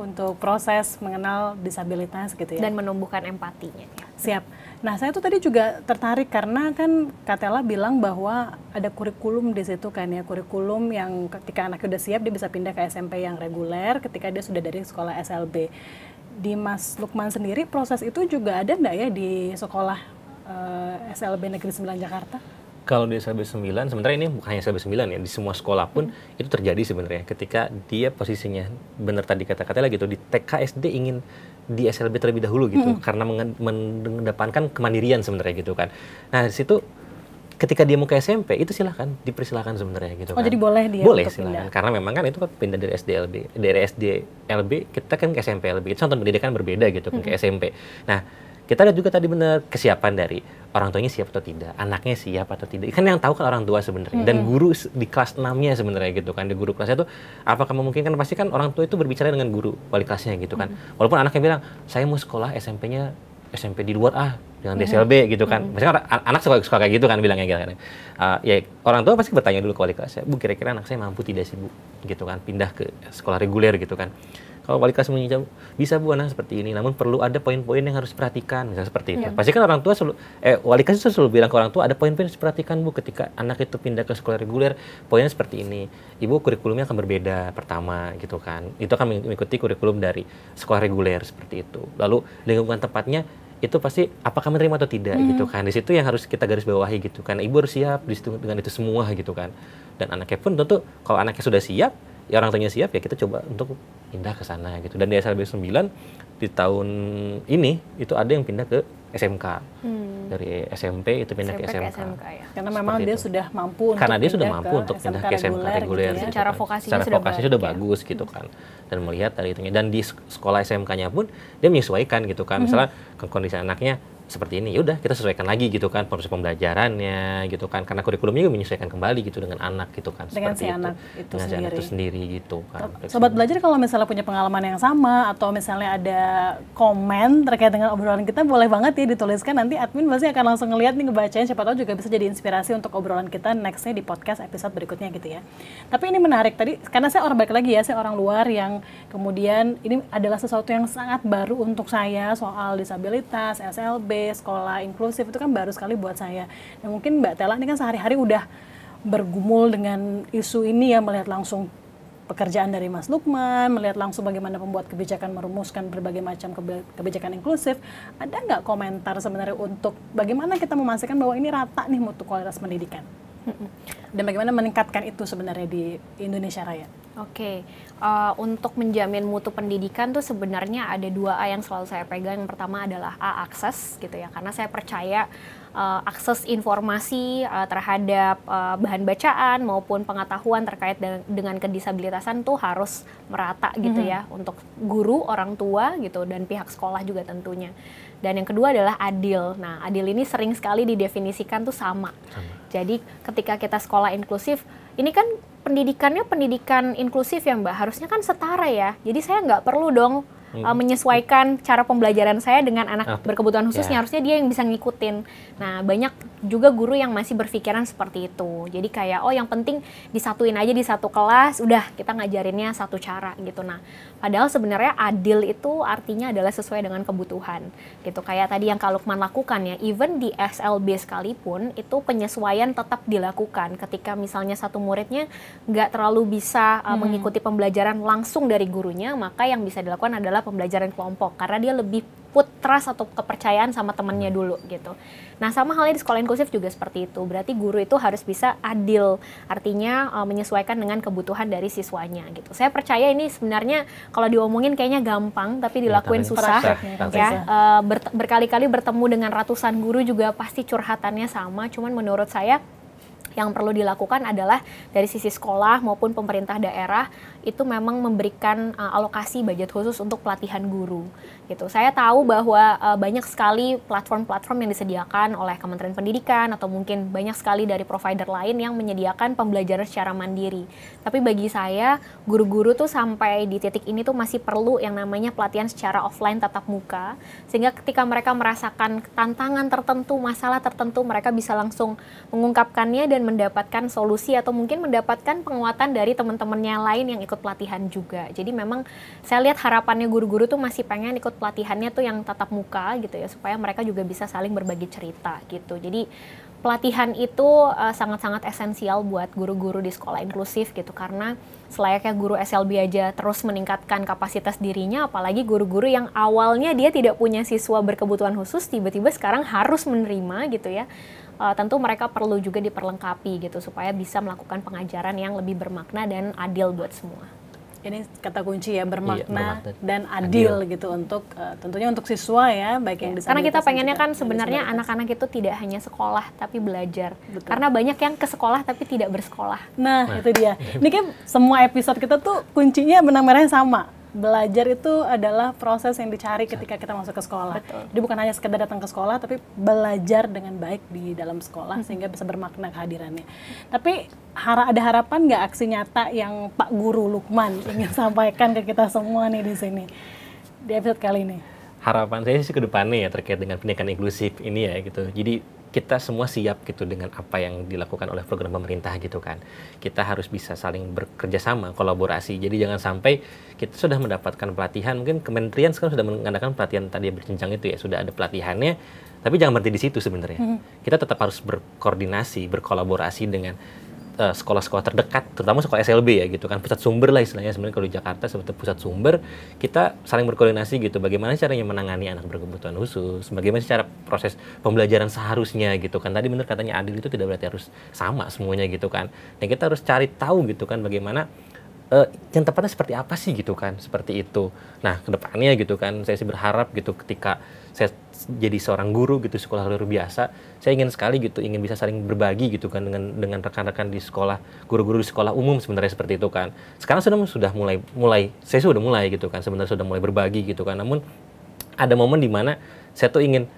untuk proses mengenal disabilitas gitu ya. Dan menumbuhkan empatinya. Siap. Nah, saya tuh tadi juga tertarik karena kan Kak Tella bilang bahwa ada kurikulum di situ kan ya, kurikulum yang ketika anaknya udah siap dia bisa pindah ke SMP yang reguler ketika dia sudah dari sekolah SLB. Di Mas Lukman sendiri proses itu juga ada nggak ya di sekolah SLB Negeri 9 Jakarta? Kalau di SLB 9, sebenarnya ini bukan hanya SLB 9 ya, di semua sekolah pun itu terjadi sebenarnya. Ketika dia posisinya, benar tadi kata-kata lagi gitu, di TK SD ingin di SLB terlebih dahulu gitu, karena mengedepankan kemandirian sebenarnya gitu kan. Nah, di situ ketika dia mau ke SMP itu silahkan, dipersilahkan sebenarnya gitu kan. Jadi boleh dia boleh untuk silahkan pindah. karena memang kan itu kan pindah dari SD LB kita kan ke SMP LB itu satuan pendidikan berbeda gitu kan ke SMP. Nah kita lihat juga tadi benar kesiapan dari orang tuanya siap atau tidak, anaknya siap atau tidak. Kan yang tahu kan orang tua sebenarnya dan guru di kelas 6-nya sebenarnya gitu kan. Di guru kelasnya tuh apakah memungkinkan, pasti kan orang tua itu berbicara dengan guru wali kelasnya gitu kan. Walaupun anaknya bilang, "Saya mau sekolah SMP di luar dengan di SLB gitu kan." Maksudnya anak suka kayak gitu kan bilangnya gitu kan. Ya orang tua pasti bertanya dulu ke wali kelasnya, "Bu, kira-kira anak saya mampu tidak sih, Bu?" gitu kan, pindah ke sekolah reguler gitu kan. Kalau wali kelas menjawab, "Bisa, Bu, anak seperti ini, namun perlu ada poin-poin yang harus diperhatikan," misalnya seperti itu. Pasti kan orang tua wali kelas itu selalu bilang ke orang tua, "Ada poin-poin yang harus diperhatikan, Bu, ketika anak itu pindah ke sekolah reguler, poinnya seperti ini. Ibu, kurikulumnya akan berbeda pertama," gitu kan. Itu akan mengikuti kurikulum dari sekolah reguler seperti itu. Lalu lingkungan tempatnya itu pasti apakah menerima atau tidak gitu kan. Di situ yang harus kita garis bawahi gitu kan. Ibu harus siap di situ dengan itu semua gitu kan. Dan anaknya pun tentu kalau anaknya sudah siap, ya orang tuanya siap, ya kita coba untuk pindah ke sana gitu. Dan di SLB 9 di tahun ini itu ada yang pindah ke SMK. Dari SMP itu pindah ke SMK. Ya. Karena memang dia sudah mampu untuk Karena dia sudah pindah mampu ke untuk pindah SMK ke SMK reguler. gitu ya. Gitu Secara kan. vokasinya Secara sudah vokasinya baik, sudah ya. bagus gitu kan. Dan melihat dari itunya. Dan di sekolah SMK-nya pun dia menyesuaikan gitu kan. Misalnya kondisi anaknya seperti ini, yaudah kita sesuaikan lagi gitu kan proses pembelajarannya gitu kan, karena kurikulumnya juga menyesuaikan kembali gitu dengan anak gitu kan, Dengan seperti si anak itu dengan si anak itu sendiri. sendiri gitu kan. Sobat Belajar kalau misalnya punya pengalaman yang sama atau misalnya ada komen terkait dengan obrolan kita, boleh banget ya dituliskan, nanti admin pasti akan langsung ngeliat nih, ngebacain, siapa tahu juga bisa jadi inspirasi untuk obrolan kita nextnya di podcast episode berikutnya gitu ya. Tapi ini menarik tadi, karena saya orang balik lagi ya, saya orang luar yang kemudian ini adalah sesuatu yang sangat baru untuk saya, soal disabilitas, SLB, sekolah inklusif itu kan baru sekali buat saya. Dan mungkin Mbak Tela ini kan sehari-hari udah bergumul dengan isu ini ya, melihat langsung pekerjaan dari Mas Lukman, melihat langsung bagaimana pembuat kebijakan merumuskan berbagai macam kebijakan inklusif. Ada nggak komentar sebenarnya untuk bagaimana kita memastikan bahwa ini rata nih mutu kualitas pendidikan? Dan bagaimana meningkatkan itu sebenarnya di Indonesia Raya? Oke, untuk menjamin mutu pendidikan tuh sebenarnya ada 2A yang selalu saya pegang. Yang pertama adalah A, akses gitu ya, karena saya percaya akses informasi terhadap bahan bacaan maupun pengetahuan terkait dengan kedisabilitasan tuh harus merata gitu ya, untuk guru, orang tua gitu, dan pihak sekolah juga tentunya. Dan yang kedua adalah adil. Nah, adil ini sering sekali didefinisikan tuh sama. Jadi ketika kita sekolah inklusif, ini kan pendidikannya pendidikan inklusif ya Mbak, harusnya kan setara ya. Jadi saya nggak perlu dong menyesuaikan cara pembelajaran saya dengan anak berkebutuhan khususnya, harusnya dia yang bisa ngikutin. Nah, banyak juga guru yang masih berpikiran seperti itu. Jadi kayak, oh yang penting disatuin aja di satu kelas, udah kita ngajarinnya satu cara gitu. Nah, padahal sebenarnya adil itu artinya adalah sesuai dengan kebutuhan gitu. Kayak tadi yang Kak Lukman lakukan ya, even di SLB sekalipun itu penyesuaian tetap dilakukan. Ketika misalnya satu muridnya nggak terlalu bisa mengikuti pembelajaran langsung dari gurunya, maka yang bisa dilakukan adalah pembelajaran kelompok, karena dia lebih put trust atau kepercayaan sama temannya dulu gitu. Nah, sama halnya di sekolah inklusif juga seperti itu. Berarti guru itu harus bisa adil, artinya menyesuaikan dengan kebutuhan dari siswanya gitu. Saya percaya ini sebenarnya kalau diomongin kayaknya gampang, tapi dilakuin susah ya. Berkali-kali bertemu dengan ratusan guru juga pasti curhatannya sama. Cuman menurut saya yang perlu dilakukan adalah dari sisi sekolah maupun pemerintah daerah itu memang memberikan alokasi budget khusus untuk pelatihan guru gitu. Saya tahu bahwa banyak sekali platform-platform yang disediakan oleh Kementerian Pendidikan atau mungkin banyak sekali dari provider lain yang menyediakan pembelajaran secara mandiri. Tapi bagi saya, guru-guru tuh sampai di titik ini tuh masih perlu yang namanya pelatihan secara offline tatap muka, sehingga ketika mereka merasakan tantangan tertentu, masalah tertentu, mereka bisa langsung mengungkapkannya dan mendapatkan solusi atau mungkin mendapatkan penguatan dari teman-temannya lain yang ikut pelatihan juga. Jadi memang saya lihat harapannya guru-guru tuh masih pengen ikut pelatihannya tuh yang tatap muka gitu ya, supaya mereka juga bisa saling berbagi cerita gitu. Jadi pelatihan itu sangat-sangat esensial buat guru-guru di sekolah inklusif gitu, karena selayaknya guru SLB aja terus meningkatkan kapasitas dirinya, apalagi guru-guru yang awalnya dia tidak punya siswa berkebutuhan khusus, tiba-tiba sekarang harus menerima gitu ya. Tentu mereka perlu juga diperlengkapi gitu supaya bisa melakukan pengajaran yang lebih bermakna dan adil buat semua. Ini kata kunci ya, bermakna, bermakna dan adil gitu untuk tentunya untuk siswa ya, baik yang disabilitas. Karena kita pengennya dan kan juga sebenarnya disabilitas. anak-anak itu tidak hanya sekolah tapi belajar. Betul. Karena banyak yang ke sekolah tapi tidak bersekolah. Nah, itu dia. Ini kan semua episode kita tuh kuncinya benang merahnya sama. Belajar itu adalah proses yang dicari ketika kita masuk ke sekolah. Betul. Jadi bukan hanya sekedar datang ke sekolah, tapi belajar dengan baik di dalam sekolah sehingga bisa bermakna kehadirannya. Tapi ada harapan nggak aksi nyata yang Pak Guru Lukman ingin sampaikan ke kita semua nih di sini di episode kali ini? Harapan saya sih ke depannya ya terkait dengan pendidikan inklusif ini ya gitu. Jadi kita semua siap gitu dengan apa yang dilakukan oleh program pemerintah gitu kan. Kita harus bisa saling bekerja sama, kolaborasi. Jadi jangan sampai kita sudah mendapatkan pelatihan, mungkin kementerian sekarang sudah mengadakan pelatihan tadi berjenjang itu ya, sudah ada pelatihannya, tapi jangan berhenti di situ sebenarnya. Kita tetap harus berkoordinasi, berkolaborasi dengan sekolah-sekolah terdekat, terutama sekolah SLB ya gitu kan, pusat sumber lah istilahnya sebenarnya kalau di Jakarta seperti pusat sumber, kita saling berkoordinasi gitu, bagaimana caranya menangani anak berkebutuhan khusus, bagaimana cara proses pembelajaran seharusnya gitu kan, tadi benar katanya adil itu tidak berarti harus sama semuanya gitu kan, dan kita harus cari tahu gitu kan bagaimana yang tepatnya seperti apa sih gitu kan, seperti itu. Nah kedepannya gitu kan, saya sih berharap gitu ketika saya jadi seorang guru gitu, sekolah luar biasa, saya ingin sekali gitu, ingin bisa saling berbagi gitu kan dengan rekan-rekan di sekolah, guru-guru di sekolah umum sebenarnya seperti itu kan. Sekarang sudah mulai saya sudah mulai gitu kan, sebenarnya sudah mulai berbagi gitu kan. Namun ada momen di mana saya tuh ingin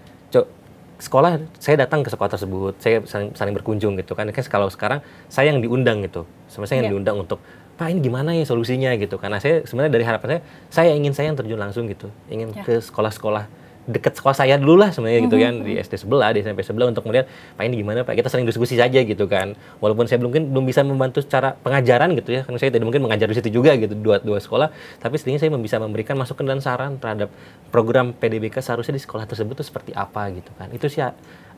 sekolah, saya datang ke sekolah tersebut, saya saling berkunjung gitu kan. Kalau sekarang saya yang diundang gitu, sama saya yang diundang untuk Pak ini gimana ya solusinya gitu. Karena saya sebenarnya dari harapan saya ingin saya yang terjun langsung gitu, ingin ke sekolah-sekolah dekat sekolah saya dulu lah sebenarnya gitu kan, di SD sebelah, di SMP sebelah untuk melihat Pak ini gimana Pak, kita sering diskusi saja gitu kan, walaupun saya belum bisa membantu secara pengajaran gitu ya, karena saya tidak mungkin mengajar di situ juga gitu, dua sekolah, tapi setidaknya saya bisa memberikan masukan dan saran terhadap program PDBK seharusnya di sekolah tersebut itu seperti apa gitu kan. Itu sih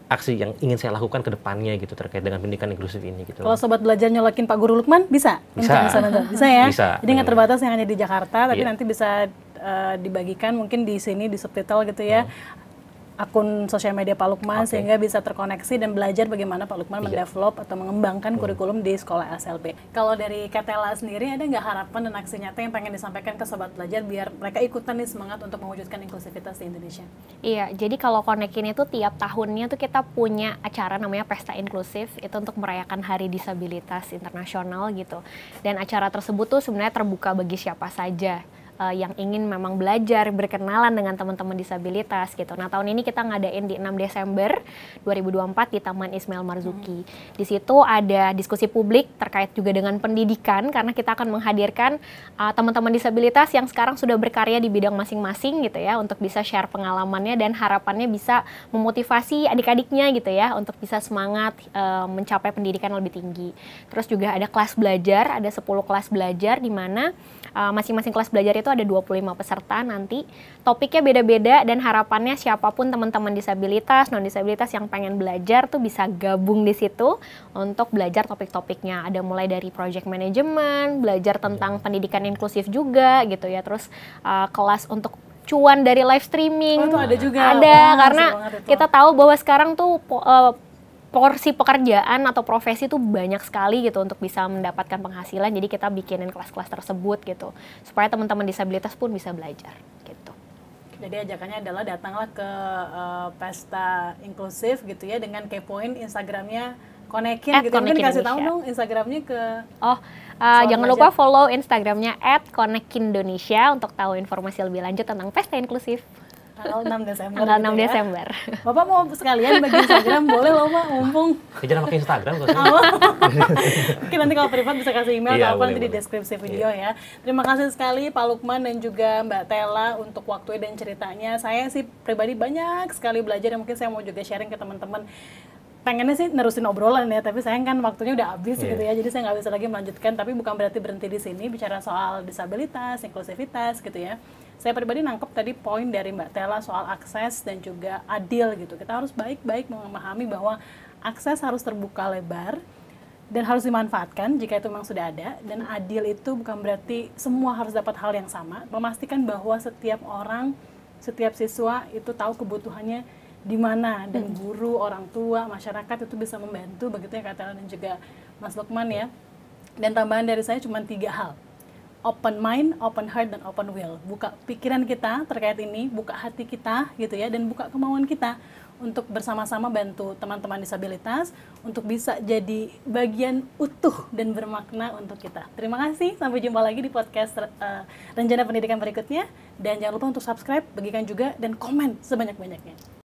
aksi yang ingin saya lakukan ke depannya gitu terkait dengan pendidikan inklusif ini gitu. Kalau sobat belajar nyolokin Pak Guru Lukman bisa? Bisa Ya? Bisa. Jadi nggak terbatas yang hanya di Jakarta, tapi nanti bisa dibagikan mungkin di sini di subtitle gitu ya, akun sosial media Pak Lukman, sehingga bisa terkoneksi dan belajar bagaimana Pak Lukman mendevelop atau mengembangkan kurikulum di sekolah SLB. Kalau dari Katela sendiri, ada nggak harapan dan aksi nyata yang pengen disampaikan ke sobat belajar biar mereka ikutan nih semangat untuk mewujudkan inklusivitas di Indonesia? Iya, jadi kalau Konekin itu tiap tahunnya tuh kita punya acara namanya Pesta Inklusif, itu untuk merayakan Hari Disabilitas Internasional gitu. Dan acara tersebut tuh sebenarnya terbuka bagi siapa saja yang ingin memang belajar, berkenalan dengan teman-teman disabilitas gitu. Nah, tahun ini kita ngadain di 6 Desember 2024 di Taman Ismail Marzuki. Di situ ada diskusi publik terkait juga dengan pendidikan, karena kita akan menghadirkan teman-teman disabilitas yang sekarang sudah berkarya di bidang masing-masing gitu ya, untuk bisa share pengalamannya dan harapannya bisa memotivasi adik-adiknya gitu ya, untuk bisa semangat mencapai pendidikan lebih tinggi. Terus juga ada kelas belajar, ada 10 kelas belajar di mana masing-masing kelas belajar itu ada 25 peserta nanti. Topiknya beda-beda dan harapannya siapapun teman-teman disabilitas, non-disabilitas yang pengen belajar tuh bisa gabung di situ untuk belajar topik-topiknya. Ada mulai dari project management, belajar tentang pendidikan inklusif juga gitu ya. Terus kelas untuk cuan dari live streaming. Itu ada juga. Ada, karena kita tahu bahwa sekarang tuh porsi pekerjaan atau profesi itu banyak sekali gitu untuk bisa mendapatkan penghasilan. Jadi kita bikinin kelas-kelas tersebut gitu supaya teman-teman disabilitas pun bisa belajar gitu. Jadi ajakannya adalah datanglah ke pesta inklusif gitu ya, dengan kepoin Instagramnya Konekin gitu. Mungkin kasih tahu dong Instagramnya ke jangan lupa follow Instagramnya @konekindonesia untuk tahu informasi lebih lanjut tentang pesta inklusif. Tanggal 6 Desember. Tanggal 6 gitu ya. Desember. Bapak mau sekalian bagi Instagram, boleh loh Pak, mumpung. Jangan pakai Instagram kok. Mungkin nanti kalau privat bisa kasih email atau apa nanti di boleh. deskripsi video ya. Terima kasih sekali Pak Lukman dan juga Mbak Tela untuk waktunya dan ceritanya. Saya sih pribadi banyak sekali belajar, dan mungkin saya mau juga sharing ke teman-teman. Pengennya sih nerusin obrolan ya, tapi sayang kan waktunya udah habis gitu ya, jadi saya nggak bisa lagi melanjutkan. Tapi bukan berarti berhenti di sini bicara soal disabilitas, inklusivitas gitu ya. Saya pribadi nangkep tadi poin dari Mbak Tela soal akses dan juga adil gitu. Kita harus baik-baik memahami bahwa akses harus terbuka lebar dan harus dimanfaatkan jika itu memang sudah ada. Dan adil itu bukan berarti semua harus dapat hal yang sama. Memastikan bahwa setiap orang, setiap siswa itu tahu kebutuhannya di mana, dan guru, orang tua, masyarakat itu bisa membantu, begitu ya Kak Tela dan juga Mas Lukman ya. Dan tambahan dari saya cuma 3 hal. open mind, open heart, dan open will. Buka pikiran kita terkait ini, buka hati kita gitu ya, dan buka kemauan kita untuk bersama-sama bantu teman-teman disabilitas untuk bisa jadi bagian utuh dan bermakna untuk kita. Terima kasih, sampai jumpa lagi di podcast Rencana Pendidikan berikutnya. Dan jangan lupa untuk subscribe, bagikan juga, dan komen sebanyak-banyaknya.